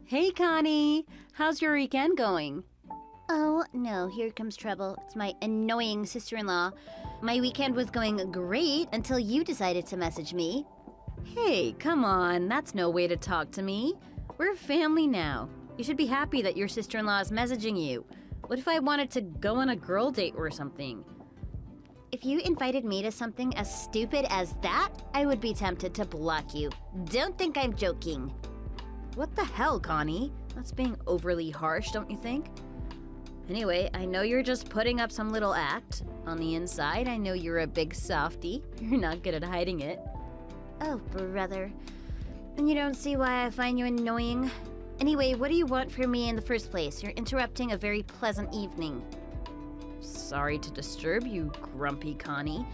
Hey, Connie! How's your weekend going? Oh, no, here comes trouble. It's my annoying sister-in-law. My weekend was going great until you decided to message me. Hey, come on, that's no way to talk to me. We're family now. You should be happy that your sister-in-law is messaging you. What if I wanted to go on a girl date or something? If you invited me to something as stupid as that, I would be tempted to block you. Don't think I'm joking. What the hell, Connie? That's being overly harsh, don't you think? Anyway, I know you're just putting up some little act. On the inside, I know you're a big softie. You're not good at hiding it. Oh, brother. And you don't see why I find you annoying? Anyway, what do you want from me in the first place? You're interrupting a very pleasant evening. Sorry to disturb you, grumpy Connie.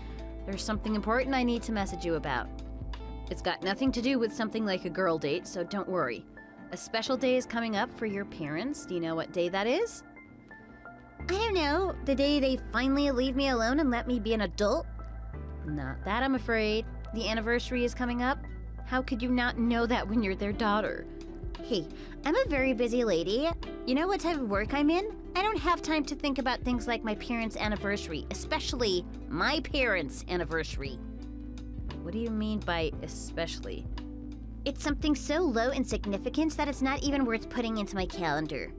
There's something important I need to message you about. It's got nothing to do with something like a girl date, so don't worry. A special day is coming up for your parents. Do you know what day that is? I don't know. The day they finally leave me alone and let me be an adult? Not that, I'm afraid. The anniversary is coming up. How could you not know that when you're their daughter? Hey, I'm a very busy lady. You know what type of work I'm in? I don't have time to think about things like my parents' anniversary, especially my parents' anniversary. What do you mean by especially? It's something so low in significance that it's not even worth putting into my calendar.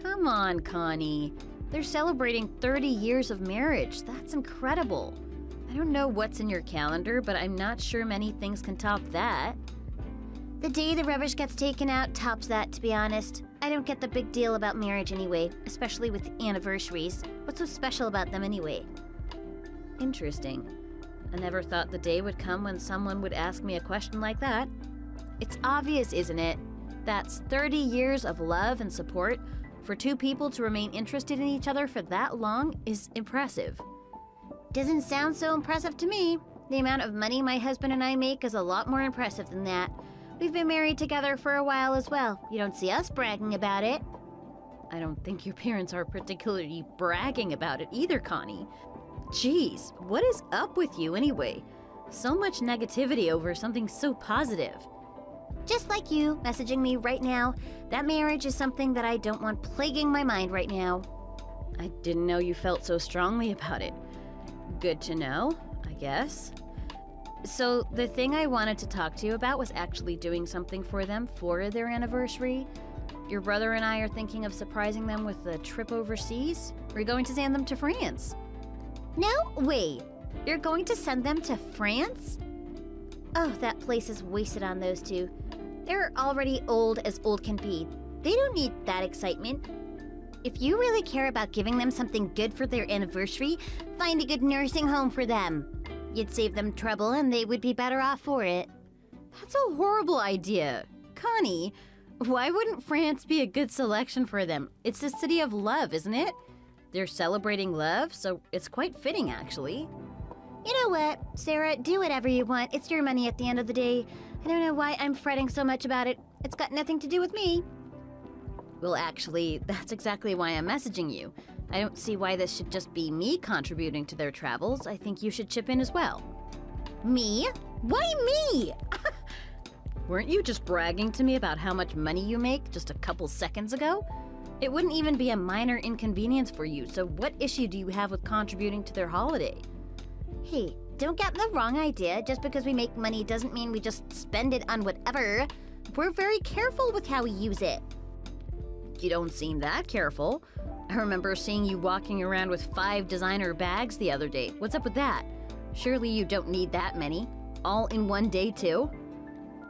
Come on, Connie. They're celebrating 30 years of marriage. That's incredible. I don't know what's in your calendar, but I'm not sure many things can top that. The day the rubbish gets taken out tops that, to be honest. I don't get the big deal about marriage anyway, especially with anniversaries. What's so special about them anyway? Interesting. I never thought the day would come when someone would ask me a question like that. It's obvious, isn't it? That's 30 years of love and support. For two people to remain interested in each other for that long is impressive. Doesn't sound so impressive to me. The amount of money my husband and I make is a lot more impressive than that. We've been married together for a while as well. You don't see us bragging about it. I don't think your parents are particularly bragging about it either, Connie. Jeez, what is up with you anyway? So much negativity over something so positive. Just like you, messaging me right now, that marriage is something that I don't want plaguing my mind right now. I didn't know you felt so strongly about it. Good to know, I guess. So the thing I wanted to talk to you about was actually doing something for them for their anniversary. Your brother and I are thinking of surprising them with a trip overseas. We're going to send them to France. No way! You're going to send them to France? Oh, that place is wasted on those two. They're already old as old can be. They don't need that excitement. If you really care about giving them something good for their anniversary, find a good nursing home for them. You'd save them trouble and they would be better off for it. That's a horrible idea. Connie, why wouldn't France be a good selection for them? It's the city of love, isn't it? They're celebrating love, so it's quite fitting, actually. You know what, Sarah, do whatever you want. It's your money at the end of the day. I don't know why I'm fretting so much about it. It's got nothing to do with me. Well, actually, that's exactly why I'm messaging you. I don't see why this should just be me contributing to their travels. I think you should chip in as well. Me? Why me? Weren't you just bragging to me about how much money you make just a couple seconds ago? It wouldn't even be a minor inconvenience for you, so what issue do you have with contributing to their holiday? Hey, don't get the wrong idea. Just because we make money doesn't mean we just spend it on whatever. We're very careful with how we use it. You don't seem that careful. I remember seeing you walking around with 5 designer bags the other day. What's up with that? Surely you don't need that many. All in one day, too?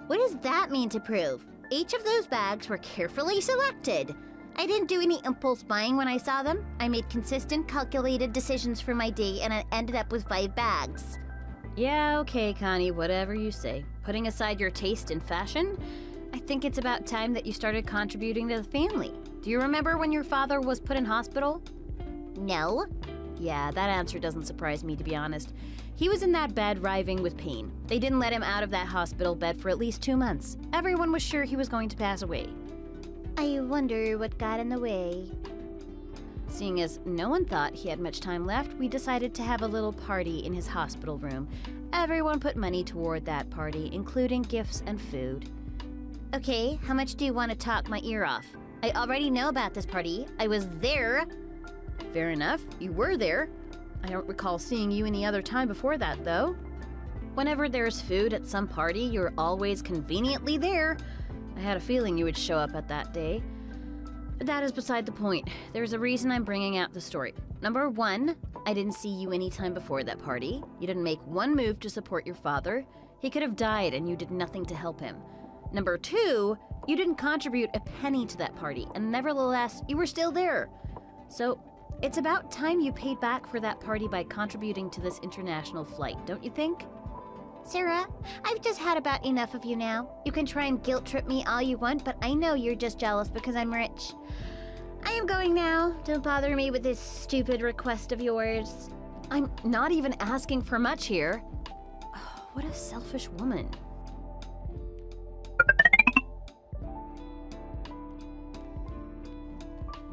What does that mean to prove? Each of those bags were carefully selected. I didn't do any impulse buying when I saw them. I made consistent, calculated decisions for my day, and I ended up with 5 bags. Yeah, okay, Connie, whatever you say. Putting aside your taste in fashion, I think it's about time that you started contributing to the family. Do you remember when your father was put in hospital? No. Yeah, that answer doesn't surprise me, to be honest. He was in that bed writhing with pain. They didn't let him out of that hospital bed for at least 2 months. Everyone was sure he was going to pass away. I wonder what got in the way. Seeing as no one thought he had much time left, we decided to have a little party in his hospital room. Everyone put money toward that party, including gifts and food. Okay, how much do you want to talk my ear off? I already know about this party. I was there. Fair enough, you were there. I don't recall seeing you any other time before that, though. Whenever there's food at some party, you're always conveniently there. I had a feeling you would show up at that day. But that is beside the point. There's a reason I'm bringing out the story. Number one, I didn't see you any time before that party. You didn't make one move to support your father. He could have died and you did nothing to help him. Number two, you didn't contribute a penny to that party, and nevertheless, you were still there. So, it's about time you paid back for that party by contributing to this international flight, don't you think? Sarah, I've just had about enough of you now. You can try and guilt trip me all you want, but I know you're just jealous because I'm rich. I am going now. Don't bother me with this stupid request of yours. I'm not even asking for much here. Oh, what a selfish woman.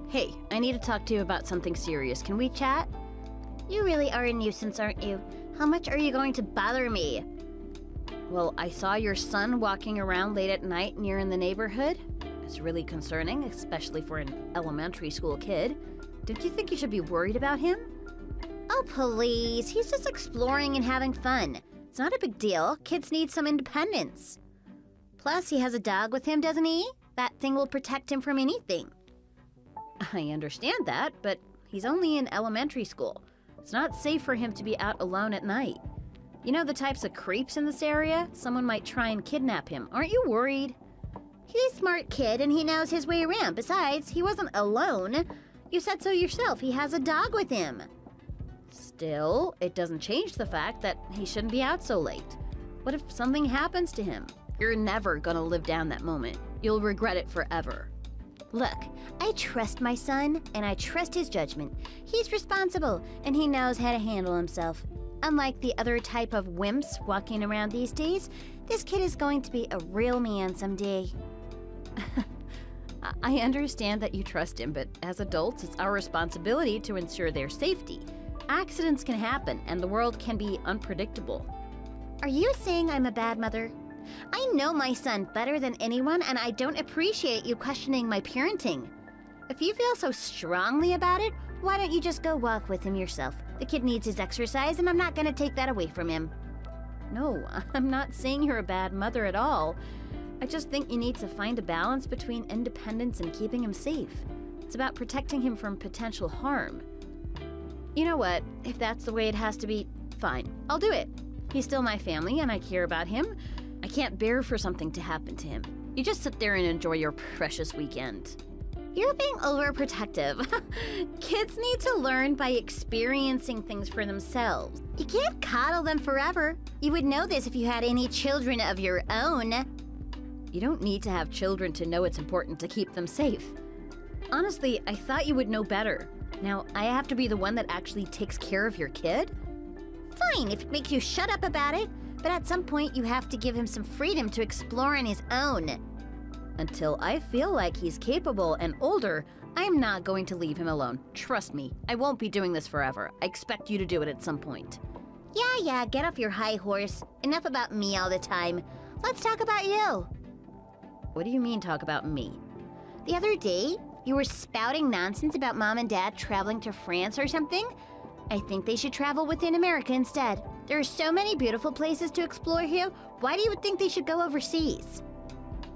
Hey, I need to talk to you about something serious. Can we chat? You really are a nuisance, aren't you? How much are you going to bother me? Well, I saw your son walking around late at night near in the neighborhood. It's really concerning, especially for an elementary school kid. Don't you think you should be worried about him? Oh, please. He's just exploring and having fun. It's not a big deal. Kids need some independence. Plus, he has a dog with him, doesn't he? That thing will protect him from anything. I understand that, but he's only in elementary school. It's not safe for him to be out alone at night. You know the types of creeps in this area? Someone might try and kidnap him. Aren't you worried? He's a smart kid and he knows his way around. Besides, he wasn't alone. You said so yourself. He has a dog with him. Still, it doesn't change the fact that he shouldn't be out so late. What if something happens to him? You're never gonna live down that moment. You'll regret it forever. Look, I trust my son, and I trust his judgment. He's responsible, and he knows how to handle himself. Unlike the other type of wimps walking around these days, this kid is going to be a real man someday. I understand that you trust him, but as adults, it's our responsibility to ensure their safety. Accidents can happen, and the world can be unpredictable. Are you saying I'm a bad mother? I know my son better than anyone, and I don't appreciate you questioning my parenting. If you feel so strongly about it, why don't you just go walk with him yourself? The kid needs his exercise, and I'm not going to take that away from him. No, I'm not saying you're a bad mother at all. I just think you need to find a balance between independence and keeping him safe. It's about protecting him from potential harm. You know what? If that's the way it has to be, fine. I'll do it. He's still my family, and I care about him. I can't bear for something to happen to him. You just sit there and enjoy your precious weekend. You're being overprotective. Kids need to learn by experiencing things for themselves. You can't coddle them forever. You would know this if you had any children of your own. You don't need to have children to know it's important to keep them safe. Honestly, I thought you would know better. Now, I have to be the one that actually takes care of your kid? Fine, if it makes you shut up about it. But at some point, you have to give him some freedom to explore on his own. Until I feel like he's capable and older, I'm not going to leave him alone. Trust me, I won't be doing this forever. I expect you to do it at some point. Yeah, get off your high horse. Enough about me all the time. Let's talk about you. What do you mean, talk about me? The other day, you were spouting nonsense about Mom and Dad traveling to France or something. I think they should travel within America instead. There are so many beautiful places to explore here. Why do you think they should go overseas?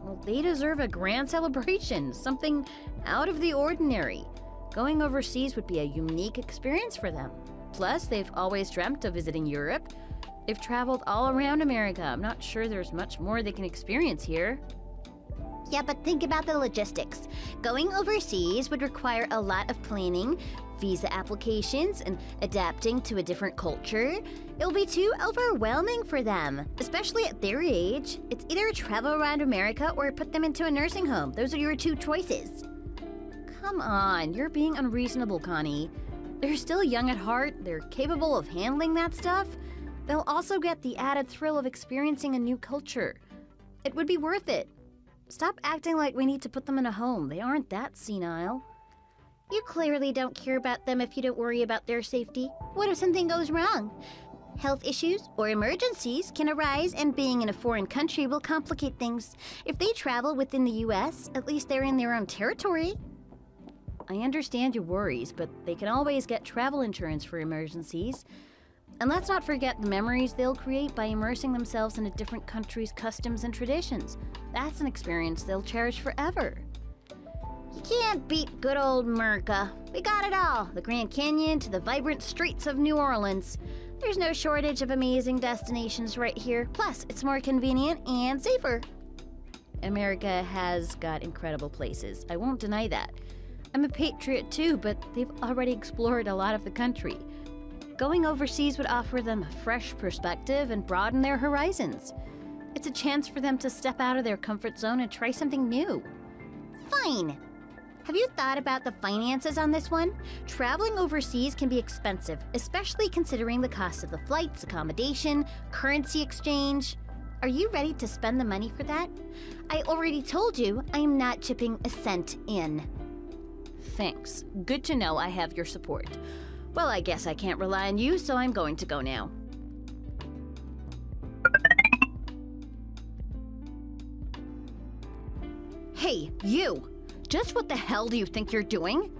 Well, they deserve a grand celebration, something out of the ordinary. Going overseas would be a unique experience for them. Plus, they've always dreamt of visiting Europe. They've traveled all around America. I'm not sure there's much more they can experience here. Yeah, but think about the logistics. Going overseas would require a lot of planning, visa applications, and adapting to a different culture. It'll be too overwhelming for them, especially at their age. It's either travel around America or put them into a nursing home. Those are your two choices. Come on, you're being unreasonable, Connie. They're still young at heart. They're capable of handling that stuff. They'll also get the added thrill of experiencing a new culture. It would be worth it. Stop acting like we need to put them in a home. They aren't that senile. You clearly don't care about them if you don't worry about their safety. What if something goes wrong? Health issues or emergencies can arise, and being in a foreign country will complicate things. If they travel within the U.S., at least they're in their own territory. I understand your worries, but they can always get travel insurance for emergencies. And let's not forget the memories they'll create by immersing themselves in a different country's customs and traditions. That's an experience they'll cherish forever. You can't beat good old America. We got it all, the Grand Canyon to the vibrant streets of New Orleans. There's no shortage of amazing destinations right here. Plus, it's more convenient and safer. America has got incredible places. I won't deny that. I'm a patriot too, but they've already explored a lot of the country. Going overseas would offer them a fresh perspective and broaden their horizons. It's a chance for them to step out of their comfort zone and try something new. Fine. Have you thought about the finances on this one? Traveling overseas can be expensive, especially considering the cost of the flights, accommodation, currency exchange. Are you ready to spend the money for that? I already told you I am not chipping a cent in. Thanks. Good to know I have your support. Well, I guess I can't rely on you, so I'm going to go now. Hey, you! Just what the hell do you think you're doing?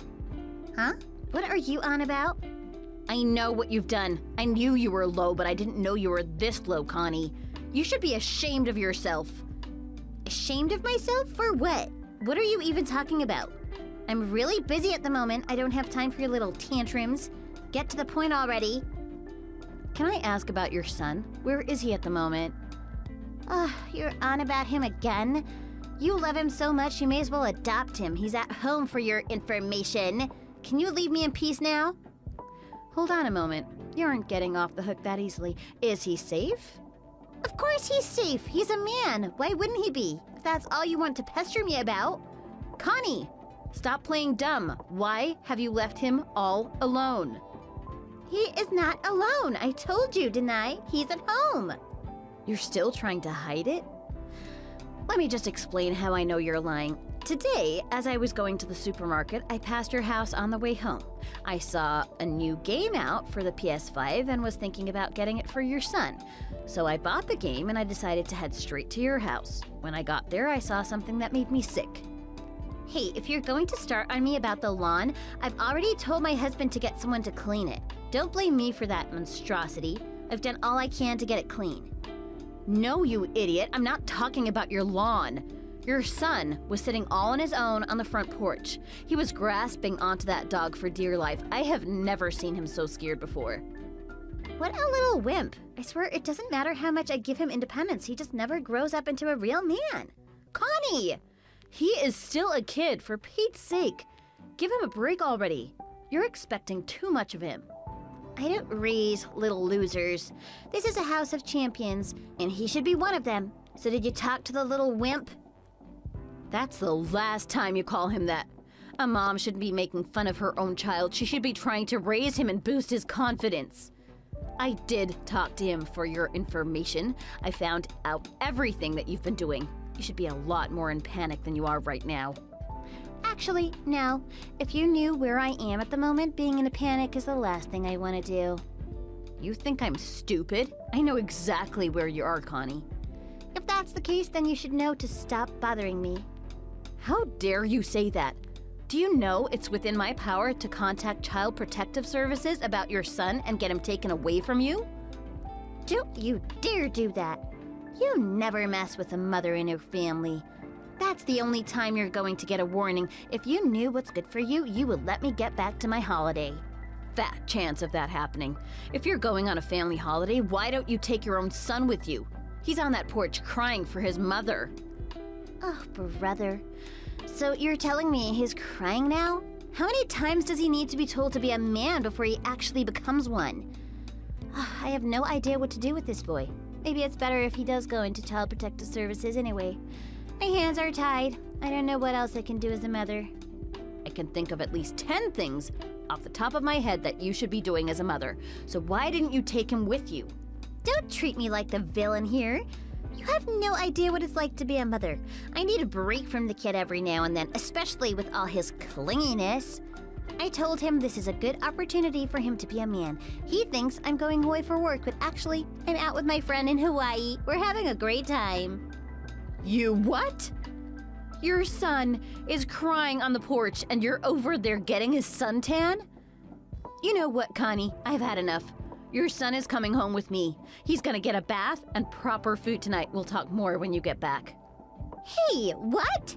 Huh? What are you on about? I know what you've done. I knew you were low, but I didn't know you were this low, Connie. You should be ashamed of yourself. Ashamed of myself? For what? What are you even talking about? I'm really busy at the moment. I don't have time for your little tantrums. Get to the point already. Can I ask about your son? Where is he at the moment? You're on about him again? You love him so much, you may as well adopt him. He's at home, for your information. Can you leave me in peace now? Hold on a moment. You aren't getting off the hook that easily. Is he safe? Of course he's safe. He's a man. Why wouldn't he be? If that's all you want to pester me about. Connie, stop playing dumb. Why have you left him all alone? He is not alone. I told you, didn't I? He's at home. You're still trying to hide it? Let me just explain how I know you're lying. Today, as I was going to the supermarket, I passed your house on the way home. I saw a new game out for the PS5 and was thinking about getting it for your son. So I bought the game and I decided to head straight to your house. When I got there, I saw something that made me sick. Hey, if you're going to start on me about the lawn, I've already told my husband to get someone to clean it. Don't blame me for that monstrosity. I've done all I can to get it clean. No, you idiot. I'm not talking about your lawn. Your son was sitting all on his own on the front porch. He was grasping onto that dog for dear life. I have never seen him so scared before. What a little wimp. I swear it doesn't matter how much I give him independence. He just never grows up into a real man. Connie! He is still a kid, for Pete's sake. Give him a break already. You're expecting too much of him. I don't raise little losers. This is a house of champions, and he should be one of them. So did you talk to the little wimp? That's the last time you call him that. A mom shouldn't be making fun of her own child. She should be trying to raise him and boost his confidence. I did talk to him for your information. I found out everything that you've been doing. You should be a lot more in panic than you are right now. Actually, no. If you knew where I am at the moment, being in a panic is the last thing I want to do. You think I'm stupid? I know exactly where you are, Connie. If that's the case, then you should know to stop bothering me. How dare you say that? Do you know it's within my power to contact Child Protective Services about your son and get him taken away from you? Don't you dare do that. You never mess with a mother in her family. That's the only time you're going to get a warning. If you knew what's good for you, you would let me get back to my holiday. Fat chance of that happening. If you're going on a family holiday, why don't you take your own son with you? He's on that porch crying for his mother. Oh, brother. So you're telling me he's crying now? How many times does he need to be told to be a man before he actually becomes one? I have no idea what to do with this boy. Maybe it's better if he does go into Child Protective Services anyway. My hands are tied. I don't know what else I can do as a mother. I can think of at least 10 things off the top of my head that you should be doing as a mother. So why didn't you take him with you? Don't treat me like the villain here. You have no idea what it's like to be a mother. I need a break from the kid every now and then, especially with all his clinginess. I told him this is a good opportunity for him to be a man. He thinks I'm going away for work, but actually, I'm out with my friend in Hawaii. We're having a great time. You what? Your son is crying on the porch and you're over there getting his suntan? You know what, Connie? I've had enough. Your son is coming home with me. He's gonna get a bath and proper food tonight. We'll talk more when you get back. Hey, what?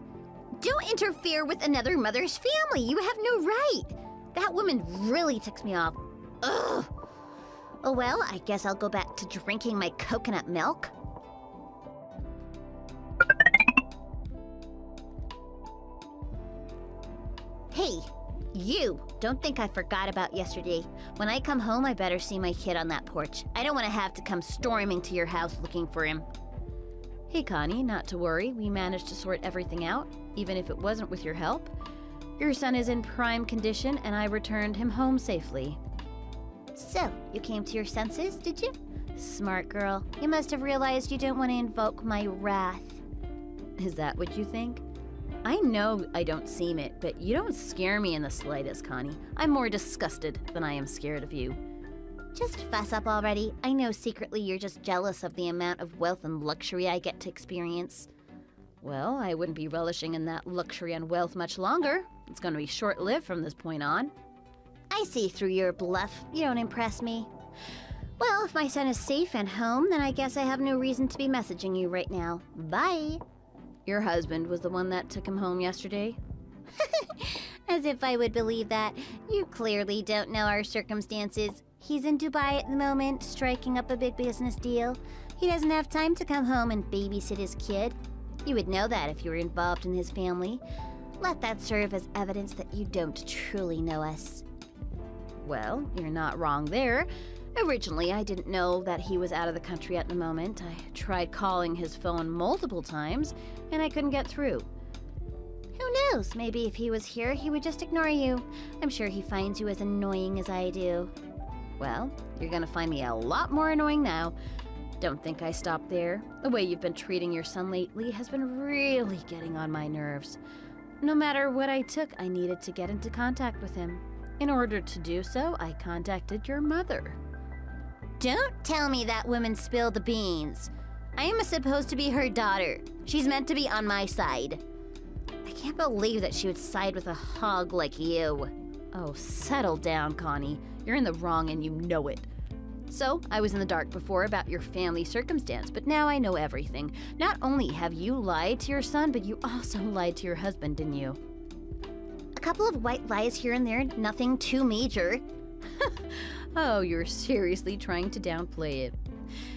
Don't interfere with another mother's family. You have no right. That woman really ticks me off. Ugh. Oh well, I guess I'll go back to drinking my coconut milk. Hey, you! Don't think I forgot about yesterday. When I come home, I better see my kid on that porch. I don't want to have to come storming to your house looking for him. Hey, Connie, not to worry. We managed to sort everything out, even if it wasn't with your help. Your son is in prime condition, and I returned him home safely. So, you came to your senses, did you? Smart girl. You must have realized you don't want to invoke my wrath. Is that what you think? I know I don't seem it, but you don't scare me in the slightest, Connie. I'm more disgusted than I am scared of you. Just fess up already. I know secretly you're just jealous of the amount of wealth and luxury I get to experience. Well, I wouldn't be relishing in that luxury and wealth much longer. It's going to be short-lived from this point on. I see through your bluff. You don't impress me. Well, if my son is safe and home, then I guess I have no reason to be messaging you right now. Bye. Your husband was the one that took him home yesterday? As if I would believe that. You clearly don't know our circumstances. He's in Dubai at the moment, striking up a big business deal. He doesn't have time to come home and babysit his kid. You would know that if you were involved in his family. Let that serve as evidence that you don't truly know us. Well, you're not wrong there. Originally, I didn't know that he was out of the country at the moment. I tried calling his phone multiple times, and I couldn't get through. Who knows? Maybe if he was here, he would just ignore you. I'm sure he finds you as annoying as I do. Well, you're gonna find me a lot more annoying now. Don't think I stopped there. The way you've been treating your son lately has been really getting on my nerves. No matter what I took, I needed to get into contact with him. In order to do so, I contacted your mother. Don't tell me that woman spilled the beans. I am supposed to be her daughter. She's meant to be on my side. I can't believe that she would side with a hog like you. Oh, settle down, Connie. You're in the wrong and you know it. So, I was in the dark before about your family circumstance, but now I know everything. Not only have you lied to your son, but you also lied to your husband, didn't you? A couple of white lies here and there, nothing too major. Oh, you're seriously trying to downplay it.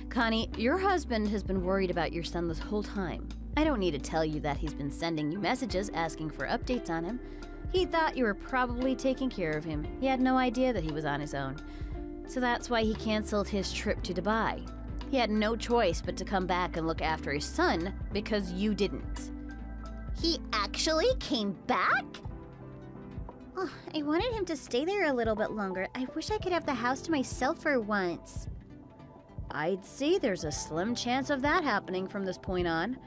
Connie, your husband has been worried about your son this whole time. I don't need to tell you that he's been sending you messages asking for updates on him. He thought you were probably taking care of him. He had no idea that he was on his own. So that's why he canceled his trip to Dubai. He had no choice but to come back and look after his son because you didn't. He actually came back? Oh, I wanted him to stay there a little bit longer. I wish I could have the house to myself for once. I'd say there's a slim chance of that happening from this point on.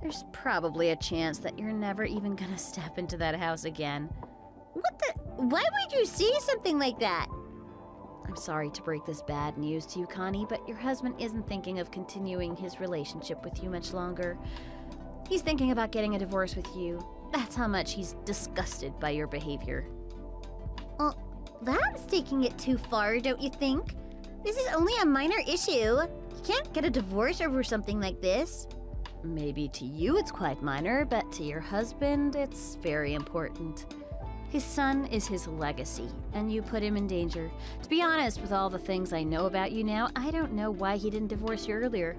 There's probably a chance that you're never even gonna step into that house again. What the? Why would you say something like that? I'm sorry to break this bad news to you, Connie, but your husband isn't thinking of continuing his relationship with you much longer. He's thinking about getting a divorce with you. That's how much he's disgusted by your behavior. Well, that's taking it too far, don't you think? This is only a minor issue. You can't get a divorce over something like this. Maybe to you it's quite minor, but to your husband it's very important. His son is his legacy, and you put him in danger. To be honest, with all the things I know about you now, I don't know why he didn't divorce you earlier.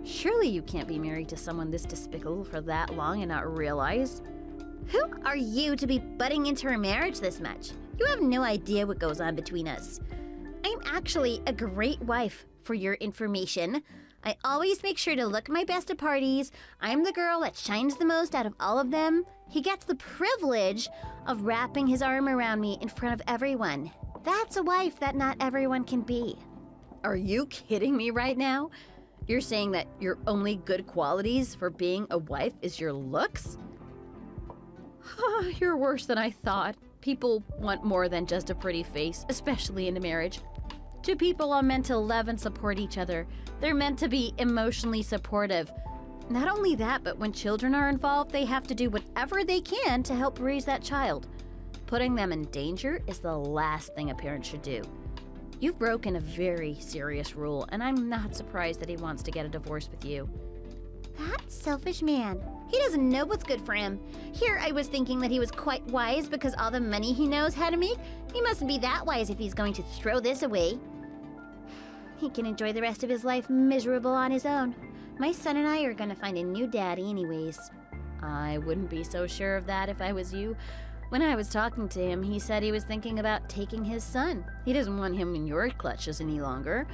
Surely you can't be married to someone this despicable for that long and not realize. Who are you to be butting into our marriage this much? You have no idea what goes on between us. I'm actually a great wife, for your information. I always make sure to look my best at parties. I'm the girl that shines the most out of all of them. He gets the privilege of wrapping his arm around me in front of everyone. That's a wife that not everyone can be. Are you kidding me right now? You're saying that your only good qualities for being a wife is your looks? You're worse than I thought. People want more than just a pretty face, especially in a marriage. Two people are meant to love and support each other. They're meant to be emotionally supportive. Not only that, but when children are involved, they have to do whatever they can to help raise that child. Putting them in danger is the last thing a parent should do. You've broken a very serious rule, and I'm not surprised that he wants to get a divorce with you. That selfish man. He doesn't know what's good for him. Here I was thinking that he was quite wise because all the money he knows how to make. He mustn't be that wise if he's going to throw this away. He can enjoy the rest of his life miserable on his own. My son and I are going to find a new daddy anyways. I wouldn't be so sure of that if I was you. When I was talking to him, he said he was thinking about taking his son. He doesn't want him in your clutches any longer.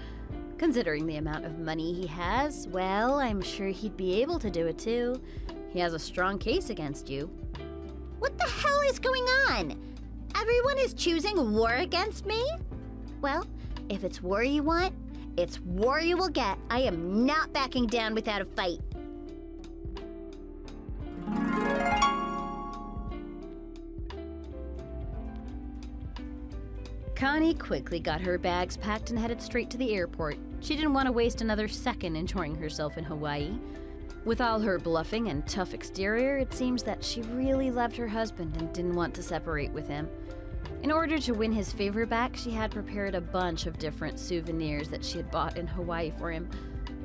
Considering the amount of money he has, well, I'm sure he'd be able to do it too. He has a strong case against you. What the hell is going on? Everyone is choosing war against me? Well, if it's war you want, it's war you will get. I am not backing down without a fight. Connie quickly got her bags packed and headed straight to the airport. She didn't want to waste another second enjoying herself in Hawaii. With all her bluffing and tough exterior, it seems that she really loved her husband and didn't want to separate with him. In order to win his favor back, she had prepared a bunch of different souvenirs that she had bought in Hawaii for him.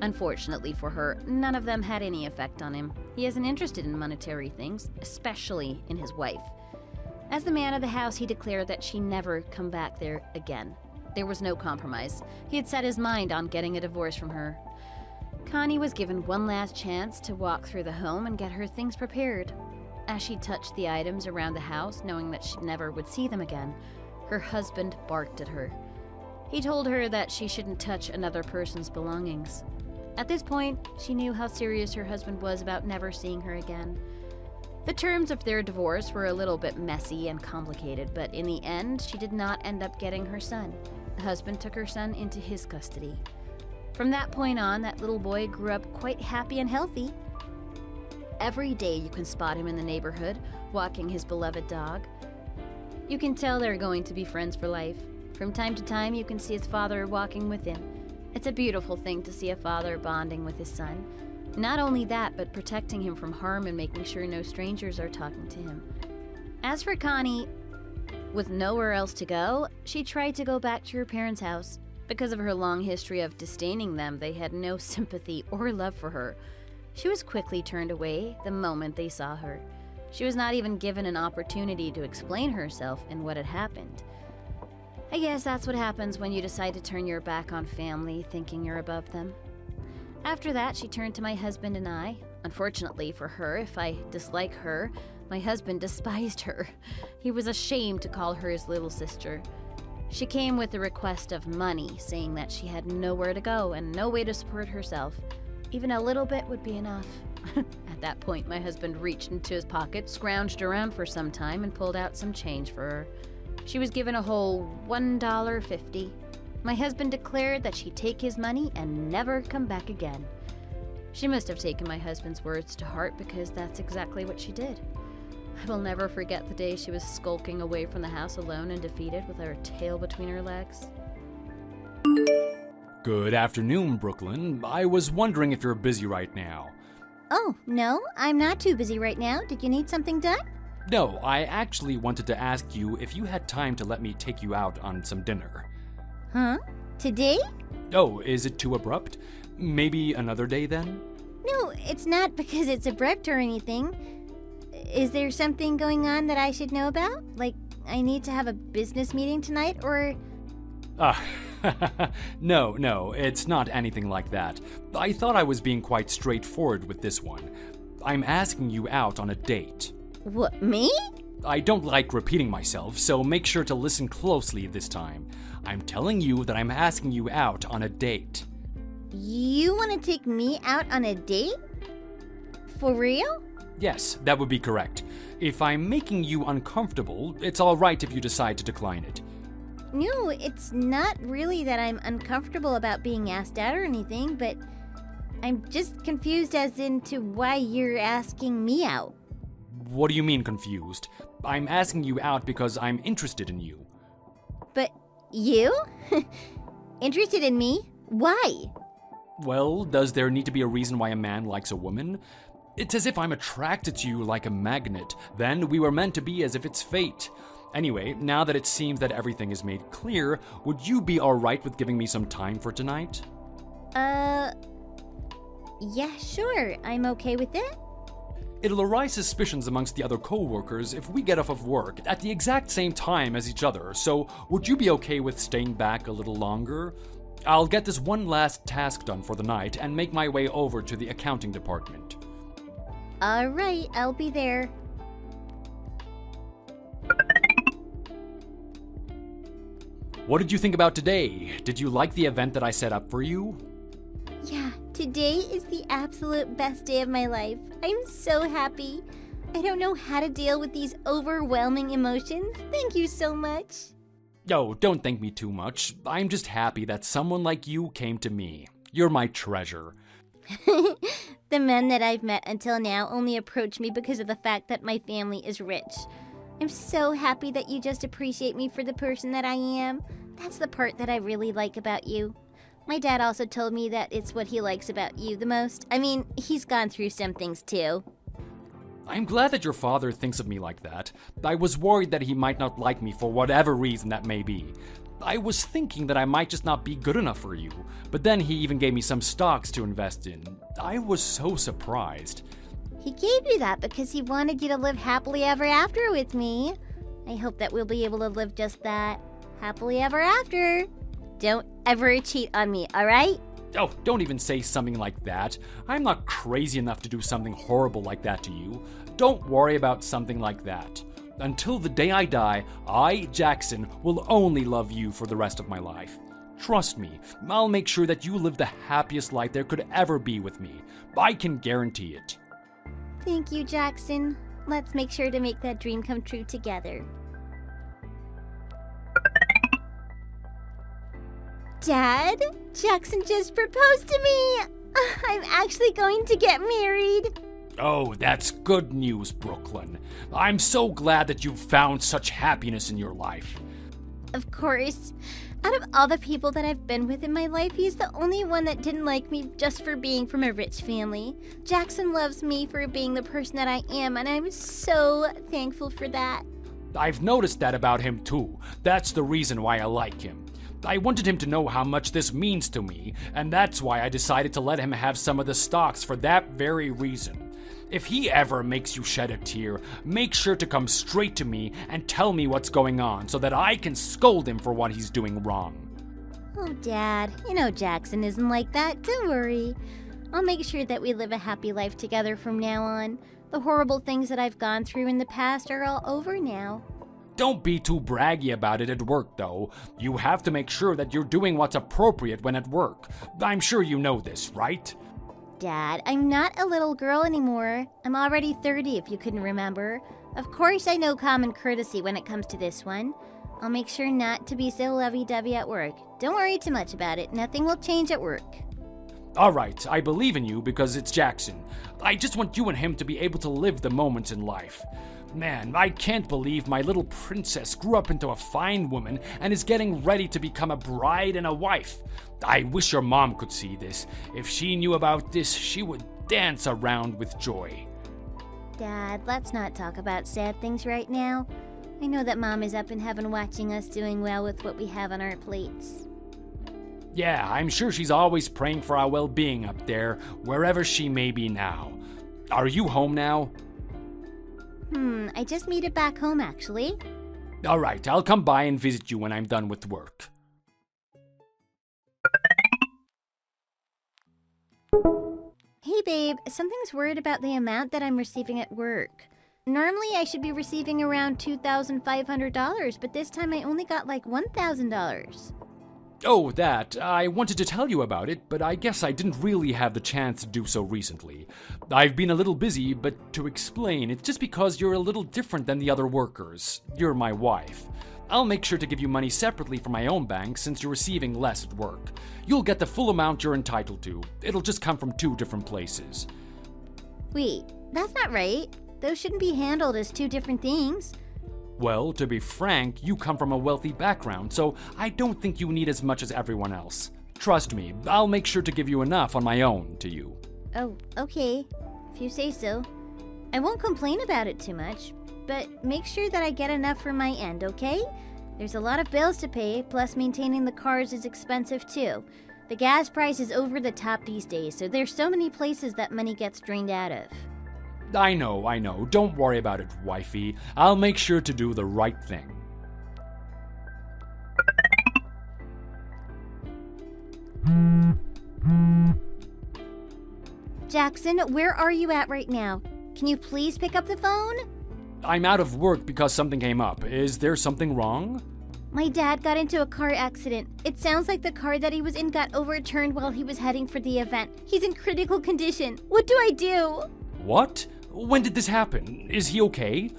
Unfortunately for her, none of them had any effect on him. He isn't interested in monetary things, especially in his wife. As the man of the house, he declared that she never come back there again. There was no compromise. He had set his mind on getting a divorce from her. Connie was given one last chance to walk through the home and get her things prepared. As she touched the items around the house, knowing that she never would see them again, her husband barked at her. He told her that she shouldn't touch another person's belongings. At this point, she knew how serious her husband was about never seeing her again. The terms of their divorce were a little bit messy and complicated, but in the end, she did not end up getting her son. The husband took her son into his custody. From that point on, that little boy grew up quite happy and healthy. Every day you can spot him in the neighborhood, walking his beloved dog. You can tell they're going to be friends for life. From time to time, you can see his father walking with him. It's a beautiful thing to see a father bonding with his son. Not only that, but protecting him from harm and making sure no strangers are talking to him. As for Connie, with nowhere else to go, she tried to go back to her parents' house. Because of her long history of disdaining them, they had no sympathy or love for her. She was quickly turned away the moment they saw her. She was not even given an opportunity to explain herself and what had happened. I guess that's what happens when you decide to turn your back on family, thinking you're above them. After that, she turned to my husband and I. Unfortunately for her, if I dislike her, my husband despised her. He was ashamed to call her his little sister. She came with a request of money, saying that she had nowhere to go and no way to support herself. Even a little bit would be enough. At that point, my husband reached into his pocket, scrounged around for some time, and pulled out some change for her. She was given a whole $1.50. My husband declared that she'd take his money and never come back again. She must have taken my husband's words to heart because that's exactly what she did. I will never forget the day she was skulking away from the house alone and defeated with her tail between her legs. Good afternoon, Brooklyn. I was wondering if you're busy right now. Oh, no, I'm not too busy right now. Did you need something done? No, I actually wanted to ask you if you had time to let me take you out on some dinner. Huh? Today? Oh, is it too abrupt? Maybe another day then? No, it's not because it's abrupt or anything. Is there something going on that I should know about? Like, I need to have a business meeting tonight, or... No, it's not anything like that. I thought I was being quite straightforward with this one. I'm asking you out on a date. What, me? I don't like repeating myself, so make sure to listen closely this time. I'm telling you that I'm asking you out on a date. You want to take me out on a date? For real? Yes, that would be correct. If I'm making you uncomfortable, it's all right if you decide to decline it. No, it's not really that I'm uncomfortable about being asked out or anything, but I'm just confused as into why you're asking me out. What do you mean confused? I'm asking you out because I'm interested in you. But you? Interested in me? Why? Well, does there need to be a reason why a man likes a woman? It's as if I'm attracted to you like a magnet. Then we were meant to be as if it's fate. Anyway, now that it seems that everything is made clear, would you be alright with giving me some time for tonight? Yeah, sure. I'm okay with it. It'll arise suspicions amongst the other co-workers if we get off of work at the exact same time as each other, so would you be okay with staying back a little longer? I'll get this one last task done for the night and make my way over to the accounting department. All right, I'll be there. What did you think about today? Did you like the event that I set up for you? Yeah, today is the absolute best day of my life. I'm so happy. I don't know how to deal with these overwhelming emotions. Thank you so much. Oh, don't thank me too much. I'm just happy that someone like you came to me. You're my treasure. The men that I've met until now only approach me because of the fact that my family is rich. I'm so happy that you just appreciate me for the person that I am. That's the part that I really like about you. My dad also told me that it's what he likes about you the most. I mean, he's gone through some things too. I'm glad that your father thinks of me like that. I was worried that he might not like me for whatever reason that may be. I was thinking that I might just not be good enough for you, but then he even gave me some stocks to invest in. I was so surprised. He gave you that because he wanted you to live happily ever after with me. I hope that we'll be able to live just that. Happily ever after. Don't ever cheat on me, alright? Oh, don't even say something like that. I'm not crazy enough to do something horrible like that to you. Don't worry about something like that. Until the day I die, I, Jackson, will only love you for the rest of my life. Trust me, I'll make sure that you live the happiest life there could ever be with me. I can guarantee it. Thank you, Jackson. Let's make sure to make that dream come true together. Dad, Jackson just proposed to me! I'm actually going to get married! Oh, that's good news, Brooklyn. I'm so glad that you've found such happiness in your life. Of course. Out of all the people that I've been with in my life, he's the only one that didn't like me just for being from a rich family. Jackson loves me for being the person that I am, and I'm so thankful for that. I've noticed that about him too. That's the reason why I like him. I wanted him to know how much this means to me, and that's why I decided to let him have some of the stocks for that very reason. If he ever makes you shed a tear, make sure to come straight to me and tell me what's going on so that I can scold him for what he's doing wrong. Oh, Dad, you know Jackson isn't like that. Don't worry. I'll make sure that we live a happy life together from now on. The horrible things that I've gone through in the past are all over now. Don't be too braggy about it at work, though. You have to make sure that you're doing what's appropriate when at work. I'm sure you know this, right? Dad, I'm not a little girl anymore. I'm already 30 if you couldn't remember. Of course I know common courtesy when it comes to this one. I'll make sure not to be so lovey-dovey at work. Don't worry too much about it. Nothing will change at work. Alright, I believe in you because it's Jackson. I just want you and him to be able to live the moments in life. Man, I can't believe my little princess grew up into a fine woman and is getting ready to become a bride and a wife. I wish your mom could see this. If she knew about this, she would dance around with joy. Dad, let's not talk about sad things right now. I know that Mom is up in heaven watching us doing well with what we have on our plates. Yeah, I'm sure she's always praying for our well-being up there, wherever she may be now. Are you home now? I just made it back home, actually. Alright, I'll come by and visit you when I'm done with work. Hey babe, something's weird about the amount that I'm receiving at work. Normally I should be receiving around $2,500, but this time I only got like $1,000. Oh, that. I wanted to tell you about it, but I guess I didn't really have the chance to do so recently. I've been a little busy, but to explain, it's just because you're a little different than the other workers. You're my wife. I'll make sure to give you money separately from my own bank since you're receiving less at work. You'll get the full amount you're entitled to. It'll just come from 2 different places. Wait, that's not right. Those shouldn't be handled as two different things. Well, to be frank, you come from a wealthy background, so I don't think you need as much as everyone else. Trust me, I'll make sure to give you enough on my own to you. Oh, okay. If you say so. I won't complain about it too much, but make sure that I get enough for my end, okay? There's a lot of bills to pay, plus maintaining the cars is expensive too. The gas price is over the top these days, so there's so many places that money gets drained out of. I know. Don't worry about it, wifey. I'll make sure to do the right thing. Jackson, where are you at right now? Can you please pick up the phone? I'm out of work because something came up. Is there something wrong? My dad got into a car accident. It sounds like the car that he was in got overturned while he was heading for the event. He's in critical condition. What do I do? What? When did this happen? Is he okay?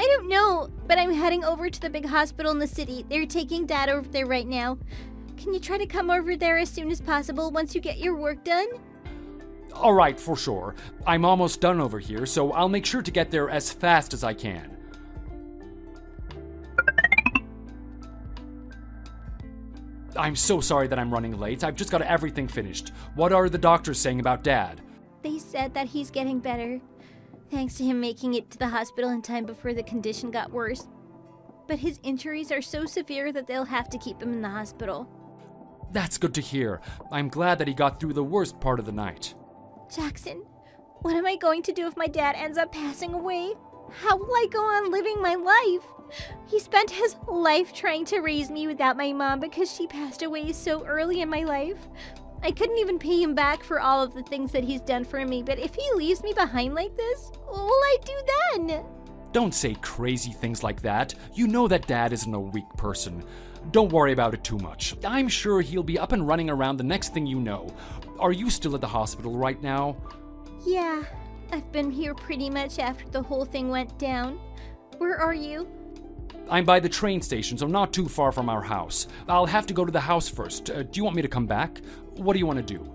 I don't know, but I'm heading over to the big hospital in the city. They're taking Dad over there right now. Can you try to come over there as soon as possible once you get your work done? Alright, for sure. I'm almost done over here, so I'll make sure to get there as fast as I can. I'm so sorry that I'm running late. I've just got everything finished. What are the doctors saying about Dad? They said that he's getting better, thanks to him making it to the hospital in time before the condition got worse. But his injuries are so severe that they'll have to keep him in the hospital. That's good to hear. I'm glad that he got through the worst part of the night. Jackson, what am I going to do if my dad ends up passing away? How will I go on living my life? He spent his life trying to raise me without my mom because she passed away so early in my life. I couldn't even pay him back for all of the things that he's done for me, but if he leaves me behind like this, what will I do then? Don't say crazy things like that. You know that Dad isn't a weak person. Don't worry about it too much. I'm sure he'll be up and running around the next thing you know. Are you still at the hospital right now? Yeah, I've been here pretty much after the whole thing went down. Where are you? I'm by the train station, so not too far from our house. I'll have to go to the house first. Do you want me to come back? What do you want to do?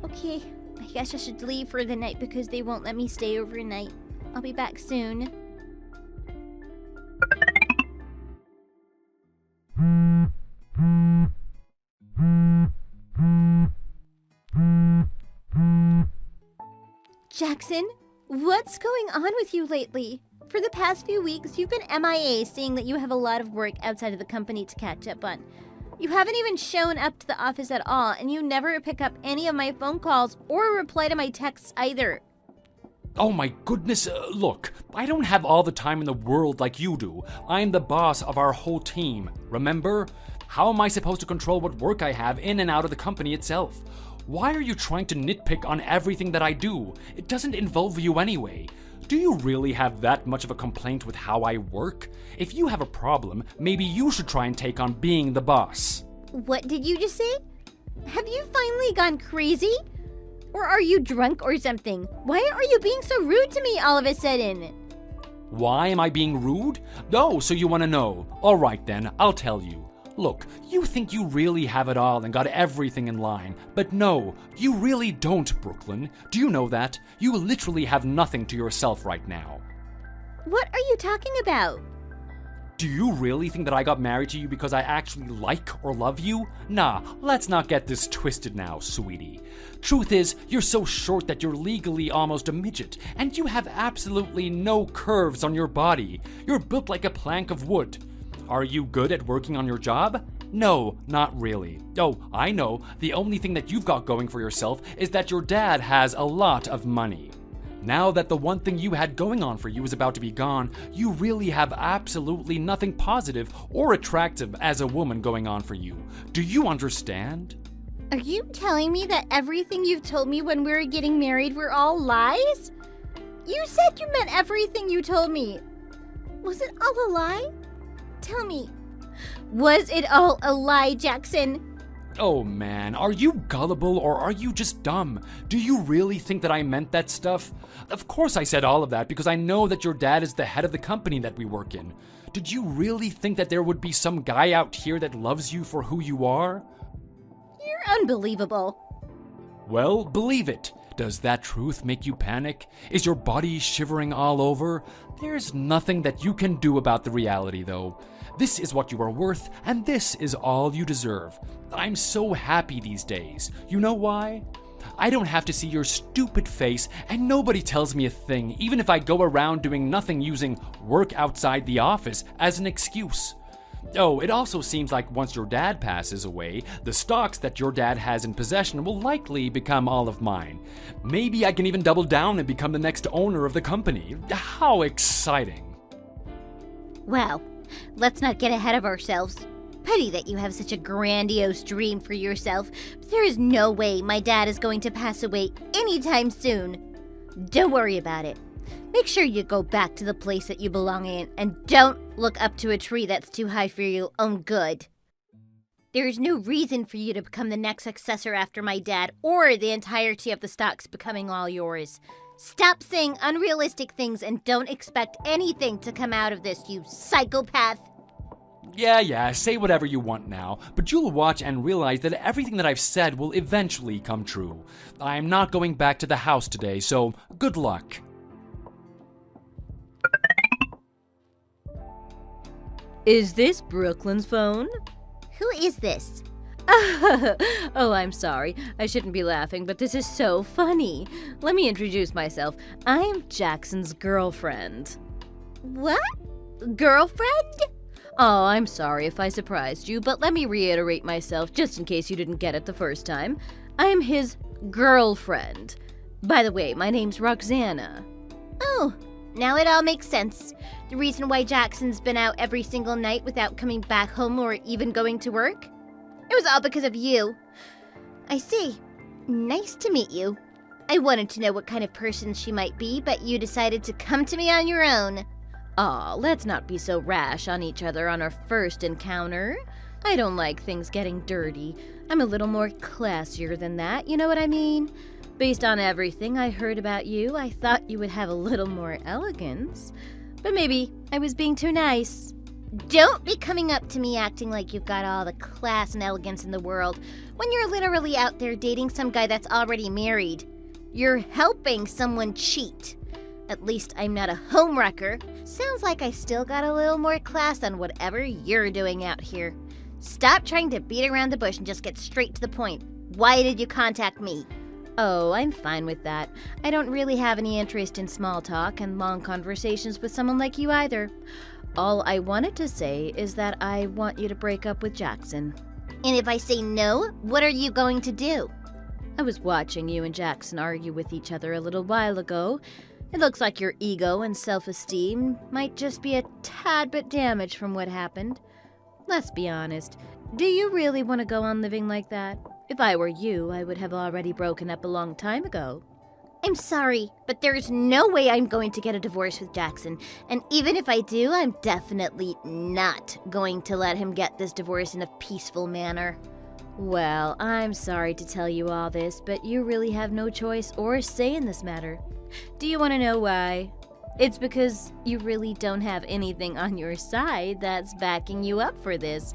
Okay, I guess I should leave for the night because they won't let me stay overnight. I'll be back soon. Jackson, what's going on with you lately? For the past few weeks, you've been MIA, seeing that you have a lot of work outside of the company to catch up on. You haven't even shown up to the office at all, and you never pick up any of my phone calls or reply to my texts either. Oh my goodness, look, I don't have all the time in the world like you do. I'm the boss of our whole team, remember? How am I supposed to control what work I have in and out of the company itself? Why are you trying to nitpick on everything that I do? It doesn't involve you anyway. Do you really have that much of a complaint with how I work? If you have a problem, maybe you should try and take on being the boss. What did you just say? Have you finally gone crazy? Or are you drunk or something? Why are you being so rude to me all of a sudden? Why am I being rude? Oh, so you want to know. Alright then, I'll tell you. Look, you think you really have it all and got everything in line, but no, you really don't, Brooklyn. Do you know that? You literally have nothing to yourself right now. What are you talking about? Do you really think that I got married to you because I actually like or love you? Nah, let's not get this twisted now, sweetie. Truth is, you're so short that you're legally almost a midget, and you have absolutely no curves on your body. You're built like a plank of wood. Are you good at working on your job? No, not really. Oh, I know. The only thing that you've got going for yourself is that your dad has a lot of money. Now that the one thing you had going on for you is about to be gone, you really have absolutely nothing positive or attractive as a woman going on for you. Do you understand? Are you telling me that everything you've told me when we were getting married were all lies? You said you meant everything you told me. Was it all a lie? Tell me, was it all a lie, Jackson? Oh man, are you gullible or are you just dumb? Do you really think that I meant that stuff? Of course I said all of that because I know that your dad is the head of the company that we work in. Did you really think that there would be some guy out here that loves you for who you are? You're unbelievable. Well, believe it. Does that truth make you panic? Is your body shivering all over? There's nothing that you can do about the reality, though. This is what you are worth, and this is all you deserve. I'm so happy these days. You know why? I don't have to see your stupid face, and nobody tells me a thing, even if I go around doing nothing using work outside the office as an excuse. Oh, it also seems like once your dad passes away, the stocks that your dad has in possession will likely become all of mine. Maybe I can even double down and become the next owner of the company. How exciting. Well, let's not get ahead of ourselves. Pity that you have such a grandiose dream for yourself, but there is no way my dad is going to pass away anytime soon. Don't worry about it. Make sure you go back to the place that you belong in, and don't look up to a tree that's too high for your own good. There is no reason for you to become the next successor after my dad, or the entirety of the stocks becoming all yours. Stop saying unrealistic things and don't expect anything to come out of this, you psychopath. Yeah, say whatever you want now, but you'll watch and realize that everything that I've said will eventually come true. I'm not going back to the house today, so good luck. Is this Brooklyn's phone? Who is this? Oh, I'm sorry. I shouldn't be laughing, but this is so funny. Let me introduce myself. I'm Jackson's girlfriend. What? Girlfriend? Oh, I'm sorry if I surprised you, but let me reiterate myself just in case you didn't get it the first time. I am his girlfriend. By the way, my name's Roxana. Oh, now it all makes sense. The reason why Jackson's been out every single night without coming back home or even going to work? It was all because of you. I see. Nice to meet you. I wanted to know what kind of person she might be, but you decided to come to me on your own. Aw, let's not be so rash on each other on our first encounter. I don't like things getting dirty. I'm a little more classier than that, you know what I mean? Based on everything I heard about you, I thought you would have a little more elegance. But maybe I was being too nice. Don't be coming up to me acting like you've got all the class and elegance in the world when you're literally out there dating some guy that's already married. You're helping someone cheat. At least I'm not a homewrecker. Sounds like I still got a little more class than whatever you're doing out here. Stop trying to beat around the bush and just get straight to the point. Why did you contact me? Oh, I'm fine with that. I don't really have any interest in small talk and long conversations with someone like you either. All I wanted to say is that I want you to break up with Jackson. And if I say no, what are you going to do? I was watching you and Jackson argue with each other a little while ago. It looks like your ego and self-esteem might just be a tad bit damaged from what happened. Let's be honest. Do you really want to go on living like that? If I were you, I would have already broken up a long time ago. I'm sorry, but there's no way I'm going to get a divorce with Jackson. And even if I do, I'm definitely not going to let him get this divorce in a peaceful manner. Well, I'm sorry to tell you all this, but you really have no choice or say in this matter. Do you want to know why? It's because you really don't have anything on your side that's backing you up for this.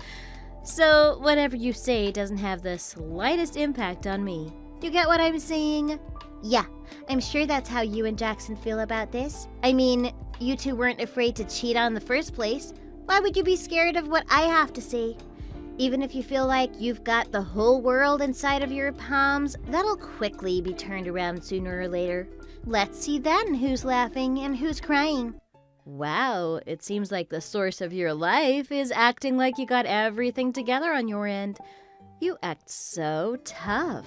So whatever you say doesn't have the slightest impact on me. You get what I'm saying? Yeah, I'm sure that's how you and Jackson feel about this. I mean, you two weren't afraid to cheat on the first place. Why would you be scared of what I have to say? Even if you feel like you've got the whole world inside of your palms, that'll quickly be turned around sooner or later. Let's see then who's laughing and who's crying. Wow, it seems like the source of your life is acting like you got everything together on your end. You act so tough.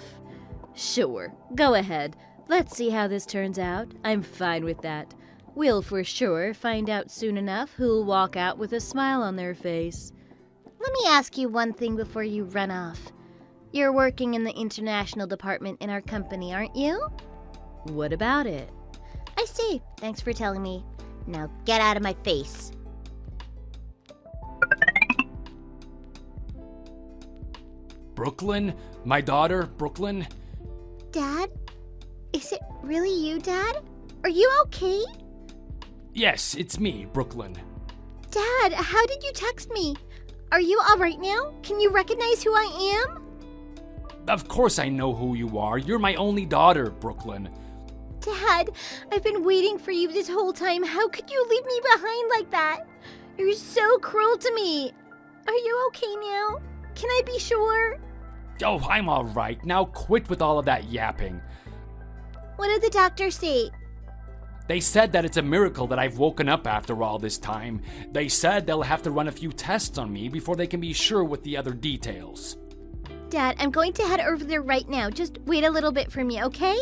Sure, go ahead. Let's see how this turns out. I'm fine with that. We'll for sure find out soon enough who'll walk out with a smile on their face. Let me ask you one thing before you run off. You're working in the international department in our company, aren't you? What about it? I see. Thanks for telling me. Now get out of my face. Brooklyn? My daughter, Brooklyn? Dad? Is it really you, Dad? Are you okay? Yes, it's me, Brooklyn. Dad, how did you text me? Are you all right now? Can you recognize who I am? Of course I know who you are. You're my only daughter, Brooklyn. Dad, I've been waiting for you this whole time. How could you leave me behind like that? You're so cruel to me. Are you okay now? Can I be sure? Oh, I'm all right. Now quit with all of that yapping. What did the doctor say? They said that it's a miracle that I've woken up after all this time. They said they'll have to run a few tests on me before they can be sure with the other details. Dad, I'm going to head over there right now. Just wait a little bit for me, okay?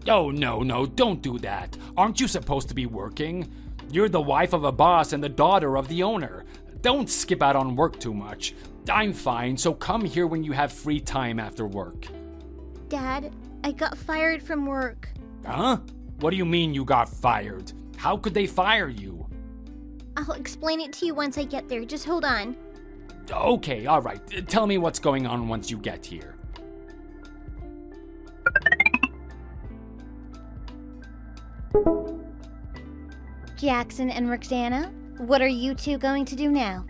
Oh, no, don't do that. Aren't you supposed to be working? You're the wife of a boss and the daughter of the owner. Don't skip out on work too much. I'm fine, so come here when you have free time after work. Dad, I got fired from work. Huh? What do you mean you got fired? How could they fire you? I'll explain it to you once I get there. Just hold on. Okay, all right. Tell me what's going on once you get here. Jackson and Roxana, what are you two going to do now?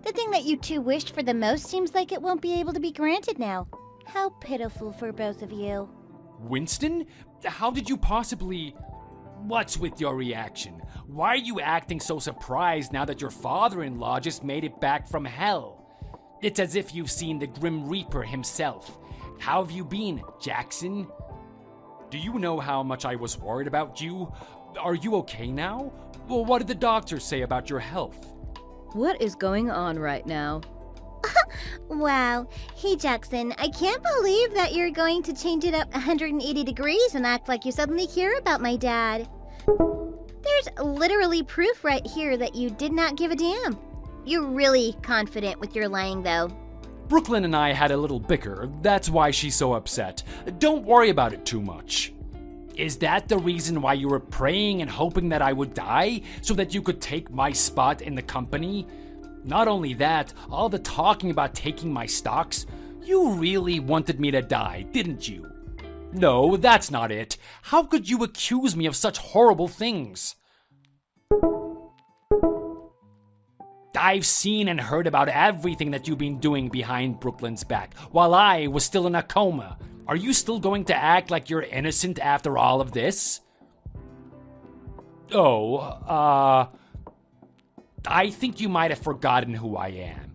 The thing that you two wished for the most seems like it won't be able to be granted now. How pitiful for both of you. Winston? How did you possibly... What's with your reaction? Why are you acting so surprised now that your father-in-law just made it back from hell? It's as if you've seen the Grim Reaper himself. How have you been, Jackson? Do you know how much I was worried about you? Are you okay now? Well, what did the doctor say about your health? What is going on right now? Wow. Hey, Jackson, I can't believe that you're going to change it up 180 degrees and act like you suddenly care about my dad. There's literally proof right here that you did not give a damn. You're really confident with your lying, though. Brooklyn and I had a little bicker. That's why she's so upset. Don't worry about it too much. Is that the reason why you were praying and hoping that I would die, so that you could take my spot in the company? Not only that, all the talking about taking my stocks, you really wanted me to die, didn't you? No, that's not it. How could you accuse me of such horrible things? I've seen and heard about everything that you've been doing behind Brooklyn's back, while I was still in a coma. Are you still going to act like you're innocent after all of this? I think you might have forgotten who I am.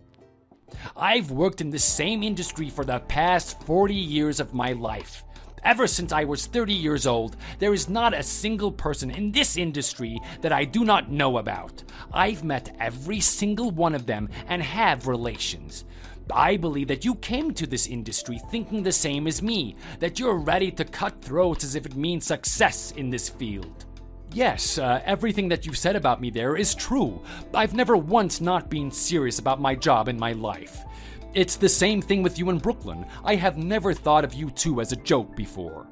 I've worked in the same industry for the past 40 years of my life. Ever since I was 30 years old, there is not a single person in this industry that I do not know about. I've met every single one of them and have relations. I believe that you came to this industry thinking the same as me, that you're ready to cut throats as if it means success in this field. Yes, everything that you said about me there is true. I've never once not been serious about my job in my life. It's the same thing with you in Brooklyn. I have never thought of you two as a joke before.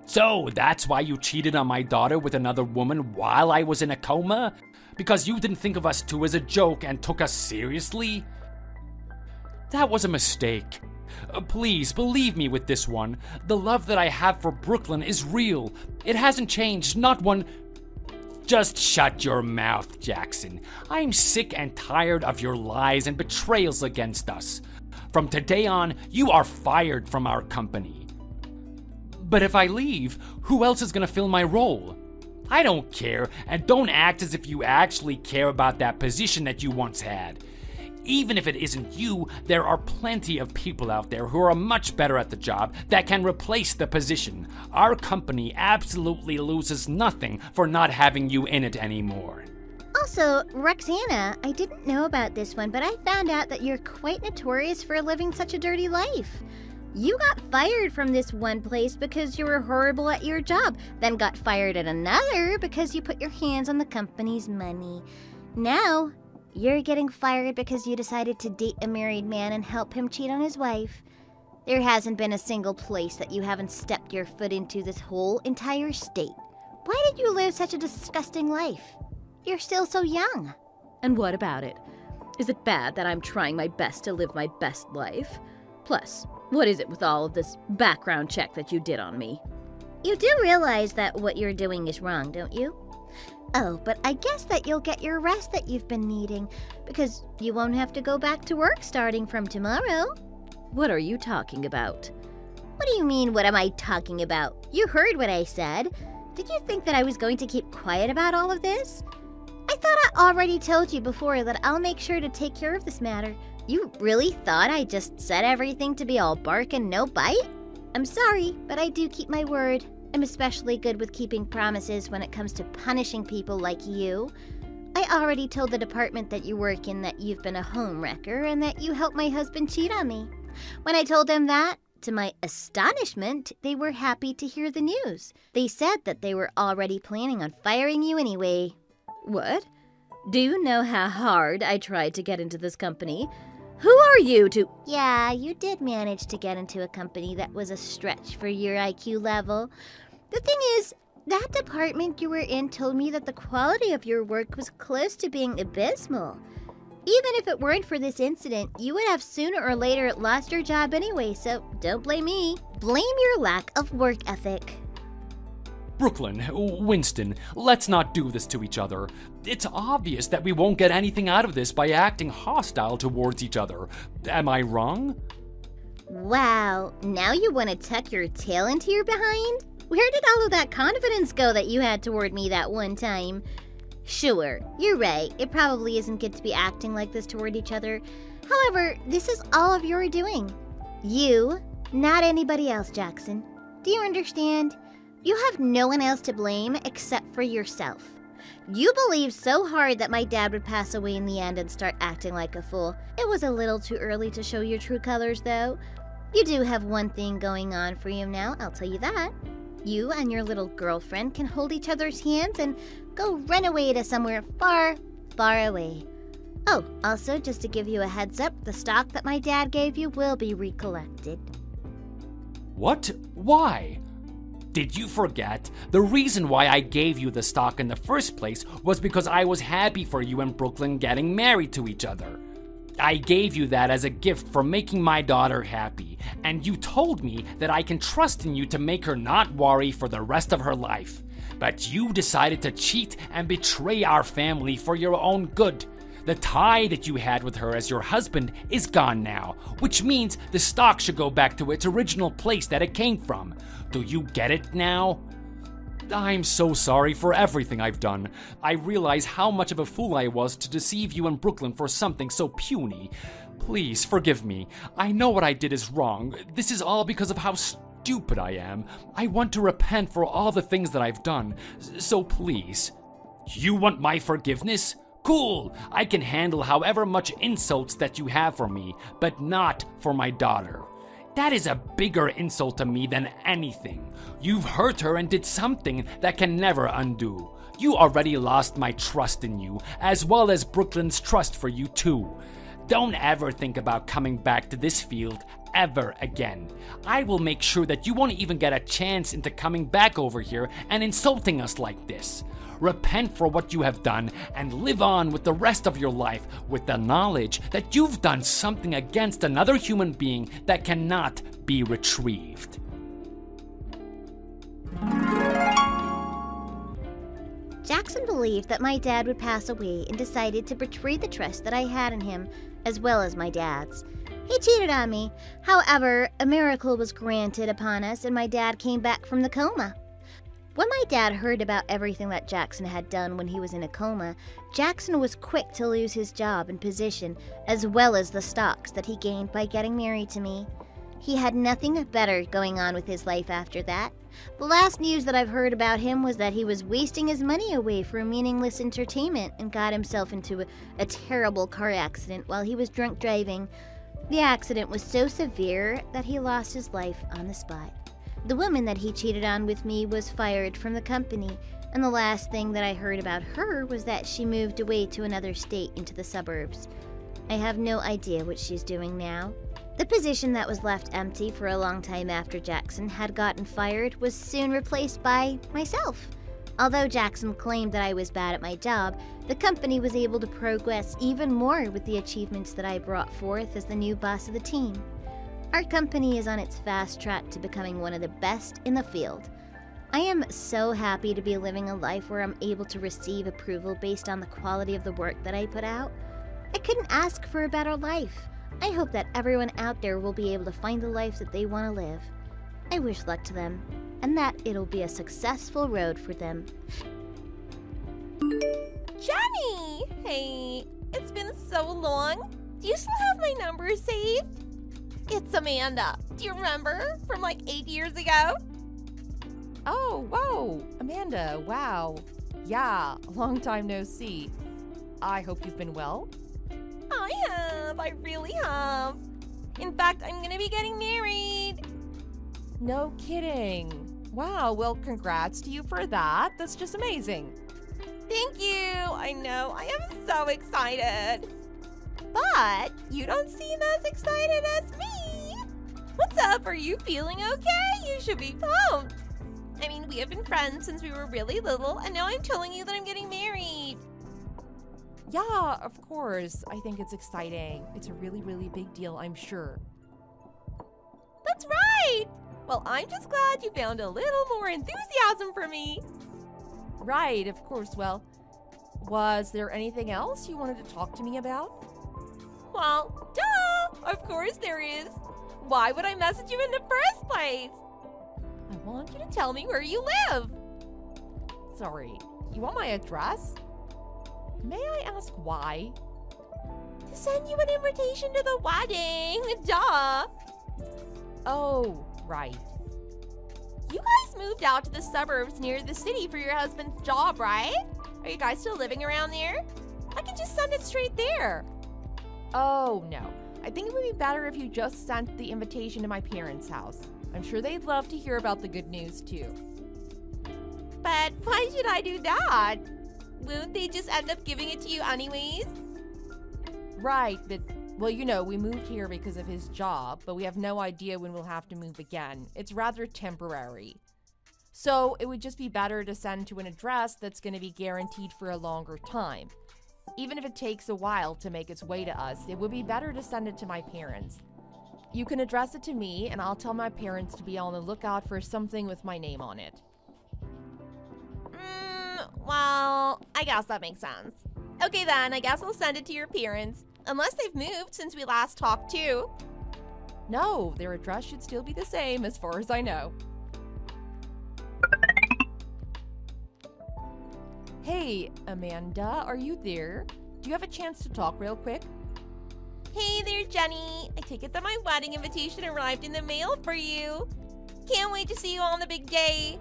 So, that's why you cheated on my daughter with another woman while I was in a coma? Because you didn't think of us two as a joke and took us seriously? That was a mistake. Please, believe me with this one. The love that I have for Brooklyn is real. It hasn't changed, not one... Just shut your mouth, Jackson. I'm sick and tired of your lies and betrayals against us. From today on, you are fired from our company. But if I leave, who else is gonna fill my role? I don't care, and don't act as if you actually care about that position that you once had. Even if it isn't you, there are plenty of people out there who are much better at the job that can replace the position. Our company absolutely loses nothing for not having you in it anymore. Also, Roxana, I didn't know about this one, but I found out that you're quite notorious for living such a dirty life. You got fired from this one place because you were horrible at your job, then got fired at another because you put your hands on the company's money. Now, you're getting fired because you decided to date a married man and help him cheat on his wife. There hasn't been a single place that you haven't stepped your foot into this whole entire state. Why did you live such a disgusting life? You're still so young. And what about it? Is it bad that I'm trying my best to live my best life? Plus, what is it with all of this background check that you did on me? You do realize that what you're doing is wrong, don't you? Oh, but I guess that you'll get your rest that you've been needing, because you won't have to go back to work starting from tomorrow. What are you talking about? What do you mean, what am I talking about? You heard what I said. Did you think that I was going to keep quiet about all of this? I thought I already told you before that I'll make sure to take care of this matter. You really thought I just said everything to be all bark and no bite? I'm sorry, but I do keep my word. I'm especially good with keeping promises when it comes to punishing people like you. I already told the department that you work in that you've been a home wrecker and that you helped my husband cheat on me. When I told them that, to my astonishment, they were happy to hear the news. They said that they were already planning on firing you anyway. What? Do you know how hard I tried to get into this company? Who are you to— Yeah, you did manage to get into a company that was a stretch for your IQ level. The thing is, that department you were in told me that the quality of your work was close to being abysmal. Even if it weren't for this incident, you would have sooner or later lost your job anyway, so don't blame me. Blame your lack of work ethic. Brooklyn, Winston, let's not do this to each other. It's obvious that we won't get anything out of this by acting hostile towards each other. Am I wrong? Wow, now you want to tuck your tail into your behind? Where did all of that confidence go that you had toward me that one time? Sure, you're right. It probably isn't good to be acting like this toward each other. However, this is all of your doing. You, not anybody else, Jackson. Do you understand? You have no one else to blame except for yourself. You believed so hard that my dad would pass away in the end and start acting like a fool. It was a little too early to show your true colors, though. You do have one thing going on for you now, I'll tell you that. You and your little girlfriend can hold each other's hands and go run away to somewhere far, far away. Oh, also, just to give you a heads up, the stock that my dad gave you will be recollected. What? Why? Did you forget? The reason why I gave you the stock in the first place was because I was happy for you and Brooklyn getting married to each other. I gave you that as a gift for making my daughter happy, and you told me that I can trust in you to make her not worry for the rest of her life. But you decided to cheat and betray our family for your own good. The tie that you had with her as your husband is gone now, which means the stock should go back to its original place that it came from. Do you get it now? I'm so sorry for everything I've done. I realize how much of a fool I was to deceive you and Brooklyn for something so puny. Please forgive me. I know what I did is wrong. This is all because of how stupid I am. I want to repent for all the things that I've done. So please. You want my forgiveness? Cool. I can handle however much insults that you have for me, but not for my daughter. That is a bigger insult to me than anything. You've hurt her and did something that can never undo. You already lost my trust in you, as well as Brooklyn's trust for you too. Don't ever think about coming back to this field ever again. I will make sure that you won't even get a chance into coming back over here and insulting us like this. Repent for what you have done and live on with the rest of your life with the knowledge that you've done something against another human being that cannot be retrieved. Jackson believed that my dad would pass away and decided to betray the trust that I had in him, as well as my dad's. He cheated on me. However, a miracle was granted upon us and my dad came back from the coma. When my dad heard about everything that Jackson had done when he was in a coma, Jackson was quick to lose his job and position, as well as the stocks that he gained by getting married to me. He had nothing better going on with his life after that. The last news that I've heard about him was that he was wasting his money away for meaningless entertainment and got himself into a terrible car accident while he was drunk driving. The accident was so severe that he lost his life on the spot. The woman that he cheated on with me was fired from the company, and the last thing that I heard about her was that she moved away to another state into the suburbs. I have no idea what she's doing now. The position that was left empty for a long time after Jackson had gotten fired was soon replaced by myself. Although Jackson claimed that I was bad at my job, the company was able to progress even more with the achievements that I brought forth as the new boss of the team. Our company is on its fast track to becoming one of the best in the field. I am so happy to be living a life where I'm able to receive approval based on the quality of the work that I put out. I couldn't ask for a better life. I hope that everyone out there will be able to find the life that they want to live. I wish luck to them, and that it'll be a successful road for them. Jenny! Hey, it's been so long. Do you still have my number saved? It's Amanda. Do you remember? From like 8 years ago? Oh, whoa! Amanda, wow. Yeah, long time no see. I hope you've been well. I really have. In fact, I'm gonna be getting married. No kidding. Wow, well, congrats to you for that. That's just amazing. Thank you. I know, I am so excited. But you don't seem as excited as me. What's up? Are you feeling okay? You should be pumped. I mean, we have been friends since we were really little, and now I'm telling you that I'm getting married. Yeah, of course. I think it's exciting. It's a really, really big deal, I'm sure. That's right. Well, I'm just glad you found a little more enthusiasm for me. Right, of course. Well, was there anything else you wanted to talk to me about? Well, duh! Of course there is. Why would I message you in the first place? I want you to tell me where you live. Sorry, you want my address? May I ask why? To send you an invitation to the wedding. Duh! Oh, right. You guys moved out to the suburbs near the city for your husband's job, right? Are you guys still living around there? I can just send it straight there. Oh, no. I think it would be better if you just sent the invitation to my parents' house. I'm sure they'd love to hear about the good news, too. But why should I do that? Won't they just end up giving it to you anyways? Right, but, well, you know, we moved here because of his job, but we have no idea when we'll have to move again. It's rather temporary. So it would just be better to send to an address that's going to be guaranteed for a longer time. Even if it takes a while to make its way to us, it would be better to send it to my parents. You can address it to me, and I'll tell my parents to be on the lookout for something with my name on it. Well, I guess that makes sense. Okay then, I guess I'll send it to your parents. Unless they've moved since we last talked too. No, their address should still be the same as far as I know. Hey, Amanda, are you there? Do you have a chance to talk real quick? Hey there, Jenny. I take it that my wedding invitation arrived in the mail for you. Can't wait to see you on the big day.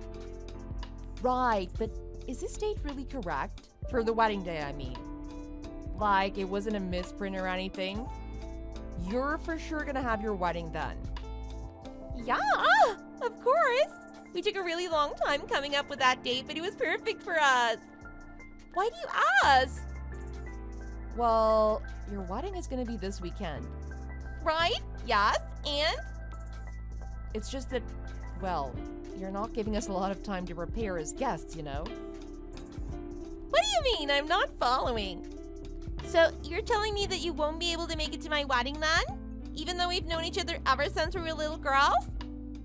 Right, but is this date really correct? For the wedding day, I mean. Like, it wasn't a misprint or anything? You're for sure gonna have your wedding then. Yeah, of course. We took a really long time coming up with that date, but it was perfect for us. Why do you ask? Well, your wedding is gonna be this weekend. Right? Yes, and? It's just that, well, you're not giving us a lot of time to prepare as guests, you know? What do you mean? I'm not following. So, you're telling me that you won't be able to make it to my wedding then? Even though we've known each other ever since we were little girls?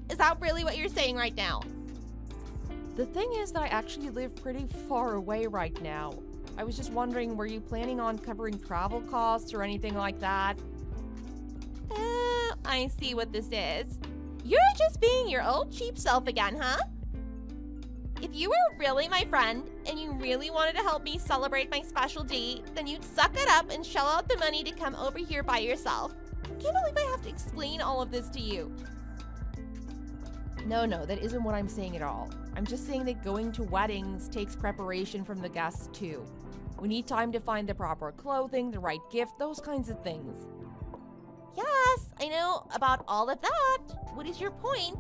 Is that really what you're saying right now? The thing is that I actually live pretty far away right now. I was just wondering, were you planning on covering travel costs or anything like that? I see what this is. You're just being your old cheap self again, huh? If you were really my friend and you really wanted to help me celebrate my special date, then you'd suck it up and shell out the money to come over here by yourself. I can't believe I have to explain all of this to you. No, that isn't what I'm saying at all. I'm just saying that going to weddings takes preparation from the guests too. We need time to find the proper clothing, the right gift, those kinds of things. Yes, I know about all of that. What is your point?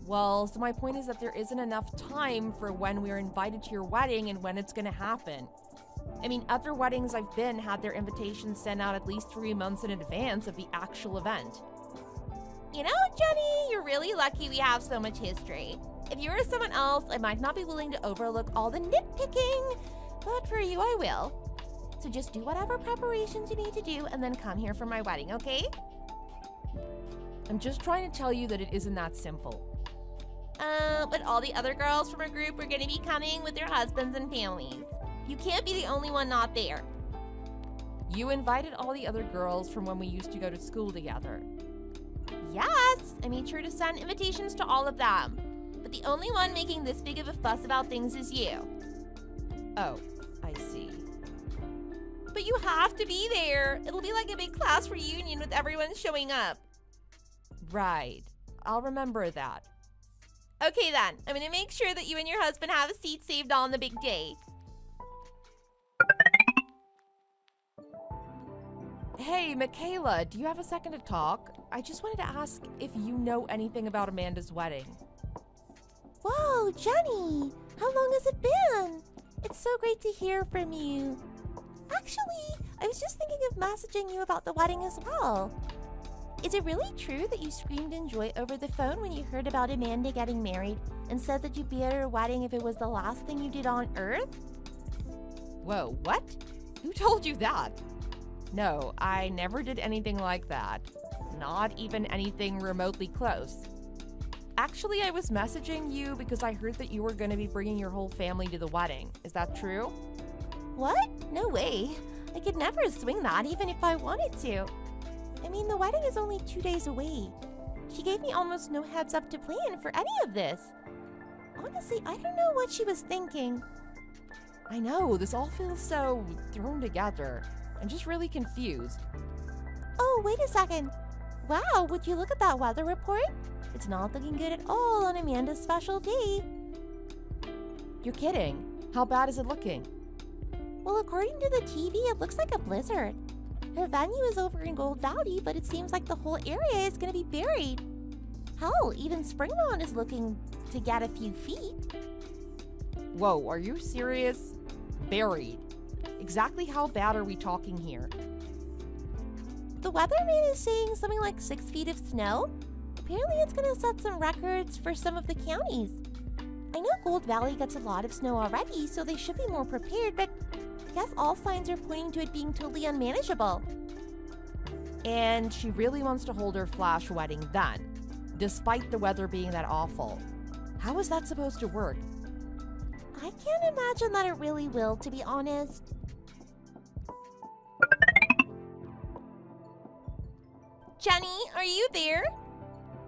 Well, so my point is that there isn't enough time for when we're invited to your wedding and when it's gonna happen. I mean, other weddings I've been had their invitations sent out at least 3 months in advance of the actual event. You know, Jenny, you're really lucky we have so much history. If you were someone else, I might not be willing to overlook all the nitpicking, but for you, I will. So just do whatever preparations you need to do and then come here for my wedding, okay? I'm just trying to tell you that it isn't that simple. But all the other girls from our group are gonna be coming with their husbands and families. You can't be the only one not there. You invited all the other girls from when we used to go to school together. Yes, I made sure to send invitations to all of them. But the only one making this big of a fuss about things is you. Oh, I see. But you have to be there. It'll be like a big class reunion with everyone showing up. Right. I'll remember that. Okay then, I'm gonna make sure that you and your husband have a seat saved on the big day. Hey, Michaela, do you have a second to talk? I just wanted to ask if you know anything about Amanda's wedding. Whoa, Jenny! How long has it been? It's so great to hear from you. Actually, I was just thinking of messaging you about the wedding as well. Is it really true that you screamed in joy over the phone when you heard about Amanda getting married and said that you'd be at her wedding if it was the last thing you did on Earth? Whoa, what? Who told you that? No, I never did anything like that. Not even anything remotely close. Actually, I was messaging you because I heard that you were going to be bringing your whole family to the wedding. Is that true? What? No way. I could never swing that even if I wanted to. I mean, the wedding is only 2 days away. She gave me almost no heads up to plan for any of this. Honestly, I don't know what she was thinking. I know, this all feels so thrown together. I'm just really confused. Oh, wait a second. Wow, would you look at that weather report? It's not looking good at all on Amanda's special day. You're kidding. How bad is it looking? Well, according to the TV, it looks like a blizzard. Her venue is over in Gold Valley, but it seems like the whole area is going to be buried. Hell, even Springmont is looking to get a few feet. Whoa, are you serious? Buried. Exactly how bad are we talking here? The weatherman is saying something like 6 feet of snow. Apparently it's going to set some records for some of the counties. I know Gold Valley gets a lot of snow already, so they should be more prepared, but I guess all signs are pointing to it being totally unmanageable. And she really wants to hold her flash wedding then, despite the weather being that awful. How is that supposed to work? I can't imagine that it really will, to be honest. Jenny, are you there?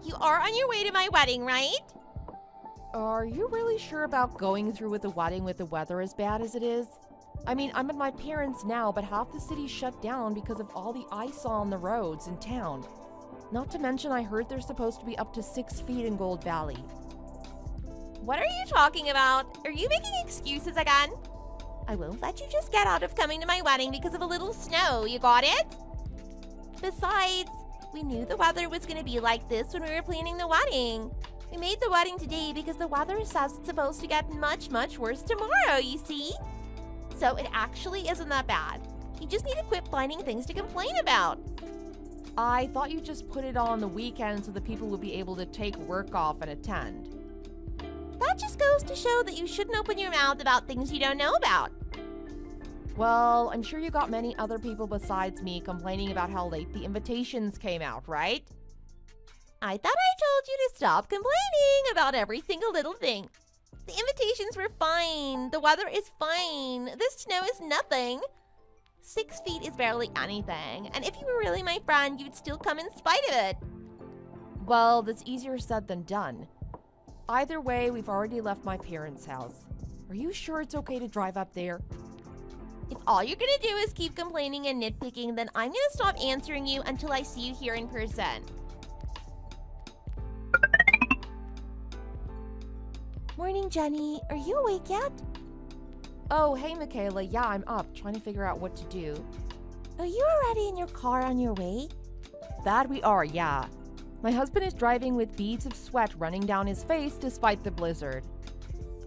You are on your way to my wedding, right? Are you really sure about going through with the wedding with the weather as bad as it is? I mean, I'm at my parents' now, but half the city's shut down because of all the ice on the roads in town. Not to mention, I heard they're supposed to be up to 6 feet in Gold Valley. What are you talking about? Are you making excuses again? I won't let Let you just get out of coming to my wedding because of a little snow, you got it? Besides, we knew the weather was going to be like this when we were planning the wedding. We made the wedding today because the weather says it's supposed to get much, much worse tomorrow, you see? So it actually isn't that bad. You just need to quit finding things to complain about. I thought you just put it on the weekend so the people would be able to take work off and attend. That just goes to show that you shouldn't open your mouth about things you don't know about. Well, I'm sure you got many other people besides me complaining about how late the invitations came out, right? I thought I told you to stop complaining about every single little thing. The invitations were fine. The weather is fine. The snow is nothing. 6 feet is barely anything. And if you were really my friend, you'd still come in spite of it. Well, that's easier said than done. Either way, we've already left my parents' house. Are you sure it's okay to drive up there? If all you're gonna do is keep complaining and nitpicking, then I'm gonna stop answering you until I see you here in person. Morning, Jenny. Are you awake yet? Oh, hey, Michaela. Yeah, I'm up, trying to figure out what to do. Are you already in your car on your way? That we are, yeah. My husband is driving with beads of sweat running down his face despite the blizzard.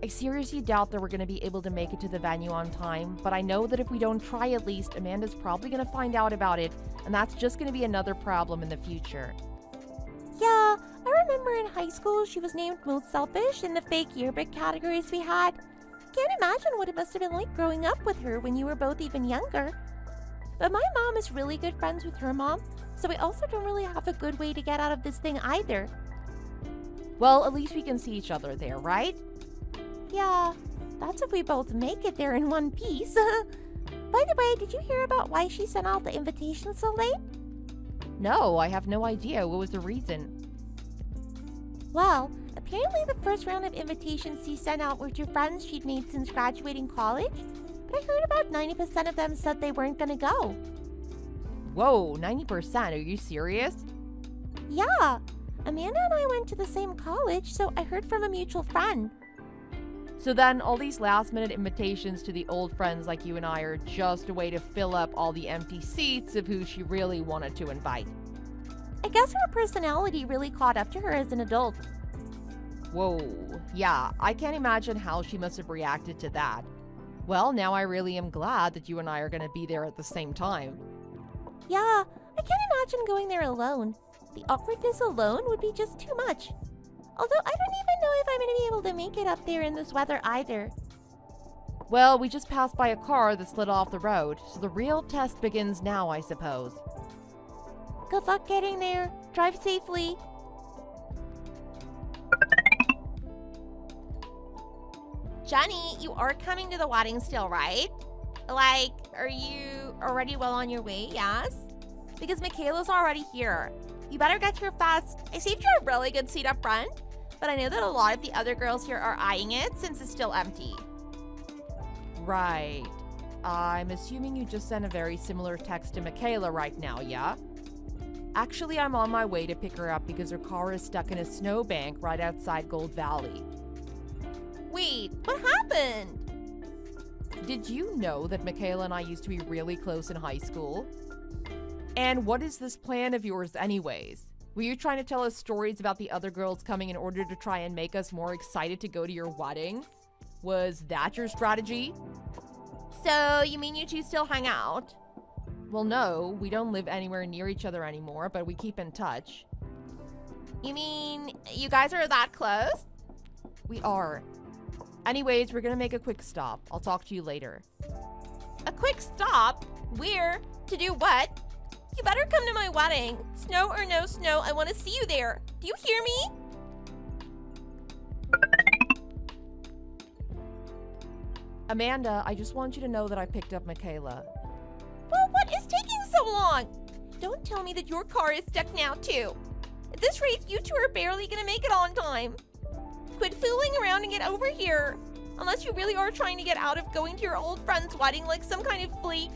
I seriously doubt that we're going to be able to make it to the venue on time, but I know that if we don't try at least, Amanda's probably going to find out about it, and that's just going to be another problem in the future. Yeah, I remember in high school she was named most selfish in the fake yearbook categories we had. Can't imagine what it must have been like growing up with her when you were both even younger. But my mom is really good friends with her mom, so we also don't really have a good way to get out of this thing either. Well, at least we can see each other there, right? Yeah, that's if we both make it there in one piece. By the way, did you hear about why she sent out the invitation so late? No, I have no idea. What was the reason? Well, apparently the first round of invitations she sent out were to friends she'd made since graduating college, but I heard about 90% of them said they weren't gonna go. Whoa, 90%? Are you serious? Yeah, Amanda and I went to the same college, so I heard from a mutual friend. So then all these last-minute invitations to the old friends like you and I are just a way to fill up all the empty seats of who she really wanted to invite. I guess her personality really caught up to her as an adult. Whoa, yeah, I can't imagine how she must have reacted to that. Well, now I really am glad that you and I are going to be there at the same time. Yeah, I can't imagine going there alone. The awkwardness alone would be just too much. Although I don't even know if I'm going to be able to make it up there in this weather either. Well, we just passed by a car that slid off the road, so the real test begins now, I suppose. Good luck getting there. Drive safely. Jenny, you are coming to the wedding still, right? Like, are you already well on your way, yes? Because Michaela's already here. You better get here fast. I saved you a really good seat up front, but I know that a lot of the other girls here are eyeing it since it's still empty. Right. I'm assuming you just sent a very similar text to Michaela right now, yeah? Actually, I'm on my way to pick her up because her car is stuck in a snowbank right outside Gold Valley. Wait, what happened? Did you know that Michaela and I used to be really close in high school? And what is this plan of yours anyways? Were you trying to tell us stories about the other girls coming in order to try and make us more excited to go to your wedding? Was that your strategy? So, you mean you two still hang out? Well, no, we don't live anywhere near each other anymore, but we keep in touch. You mean you guys are that close? We are. Anyways, we're gonna make a quick stop. I'll talk to you later. A quick stop? Where? To do what? You better come to my wedding. Snow or no snow, I want to see you there. Do you hear me? Amanda, I just want you to know that I picked up Michaela. Well, what is taking so long? Don't tell me that your car is stuck now, too. At this rate, you two are barely gonna make it on time. Quit fooling around and get over here. Unless you really are trying to get out of going to your old friend's wedding like some kind of flake.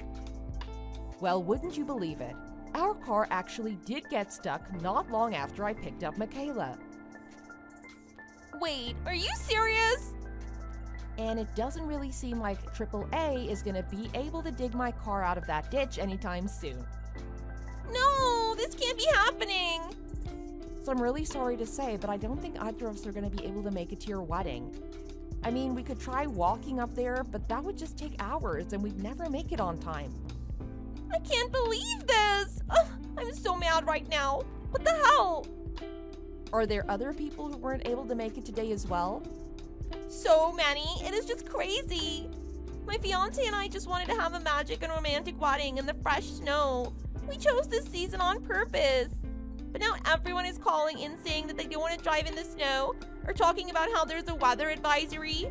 Well, wouldn't you believe it? Our car actually did get stuck not long after I picked up Michaela. Wait, are you serious? And it doesn't really seem like AAA is gonna be able to dig my car out of that ditch anytime soon. No, this can't be happening. So I'm really sorry to say, but I don't think either of us are gonna be able to make it to your wedding. I mean, we could try walking up there, but that would just take hours and we'd never make it on time. I can't believe this! Ugh, I'm so mad right now. What the hell? Are there other people who weren't able to make it today as well? So many. It is just crazy. My fiance and I just wanted to have a magic and romantic wedding in the fresh snow. We chose this season on purpose. But now everyone is calling in saying that they don't want to drive in the snow or talking about how there's a weather advisory.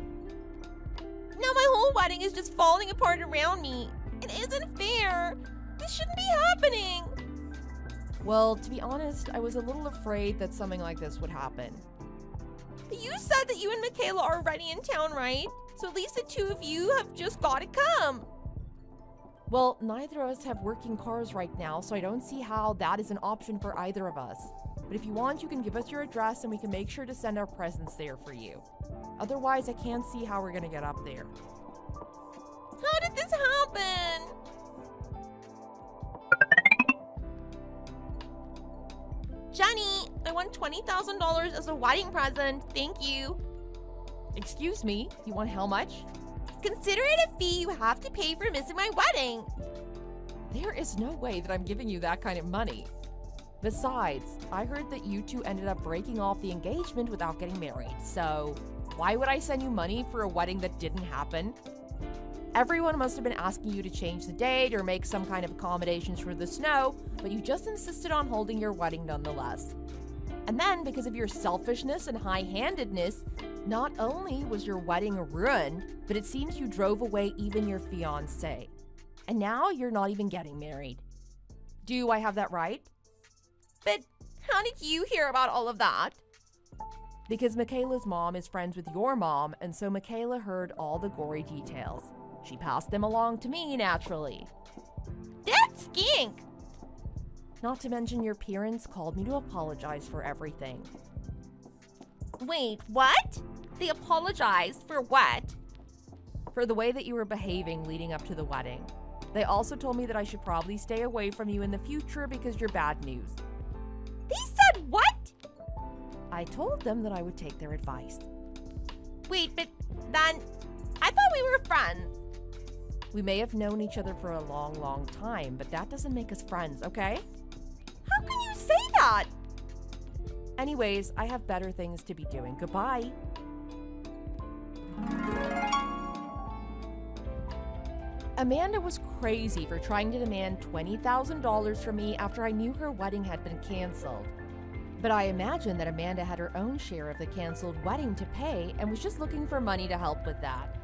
Now my whole wedding is just falling apart around me. It isn't fair. This shouldn't be happening. Well, to be honest, I was a little afraid that something like this would happen. But you said that you and Michaela are already in town, right? So at least the two of you have just got to come. Well, neither of us have working cars right now, so I don't see how that is an option for either of us. But if you want, you can give us your address and we can make sure to send our presents there for you. Otherwise, I can't see how we're gonna get up there. How did this happen? Jenny, I won $20,000 as a wedding present. Thank you. Excuse me, you want how much? Consider it a fee you have to pay for missing my wedding. There is no way that I'm giving you that kind of money. Besides, I heard that you two ended up breaking off the engagement without getting married, so why would I send you money for a wedding that didn't happen? Everyone must have been asking you to change the date or make some kind of accommodations for the snow, but you just insisted on holding your wedding nonetheless. And then, because of your selfishness and high-handedness, not only was your wedding ruined, but it seems you drove away even your fiancé. And now you're not even getting married. Do I have that right? but how did you hear about all of that? Because Michaela's mom is friends with your mom, and so Michaela heard all the gory details. She passed them along to me, naturally. That skink! Not to mention your parents called me to apologize for everything. Wait, what? They apologized for what? For the way that you were behaving leading up to the wedding. They also told me that I should probably stay away from you in the future because you're bad news. They said what? I told them that I would take their advice. Wait, but then I thought we were friends. We may have known each other for a long, long time, but that doesn't make us friends, okay? How can you say that? Anyways, I have better things to be doing. Goodbye. Amanda was crazy for trying to demand $20,000 from me after I knew her wedding had been canceled. But I imagine that Amanda had her own share of the canceled wedding to pay and was just looking for money to help with that.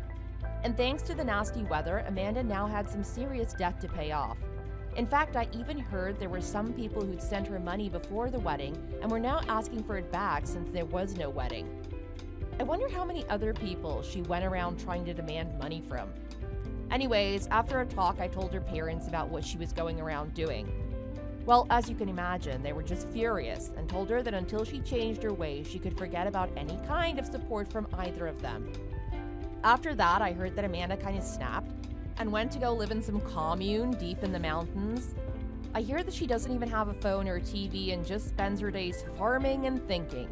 And thanks to the nasty weather, Amanda now had some serious debt to pay off. In fact, I even heard there were some people who'd sent her money before the wedding and were now asking for it back since there was no wedding. I wonder how many other people she went around trying to demand money from. Anyways, after a talk, I told her parents about what she was going around doing. Well, as you can imagine, they were just furious and told her that until she changed her ways, she could forget about any kind of support from either of them. After that, I heard that Amanda kind of snapped and went to go live in some commune deep in the mountains. I hear that she doesn't even have a phone or a TV and just spends her days farming and thinking.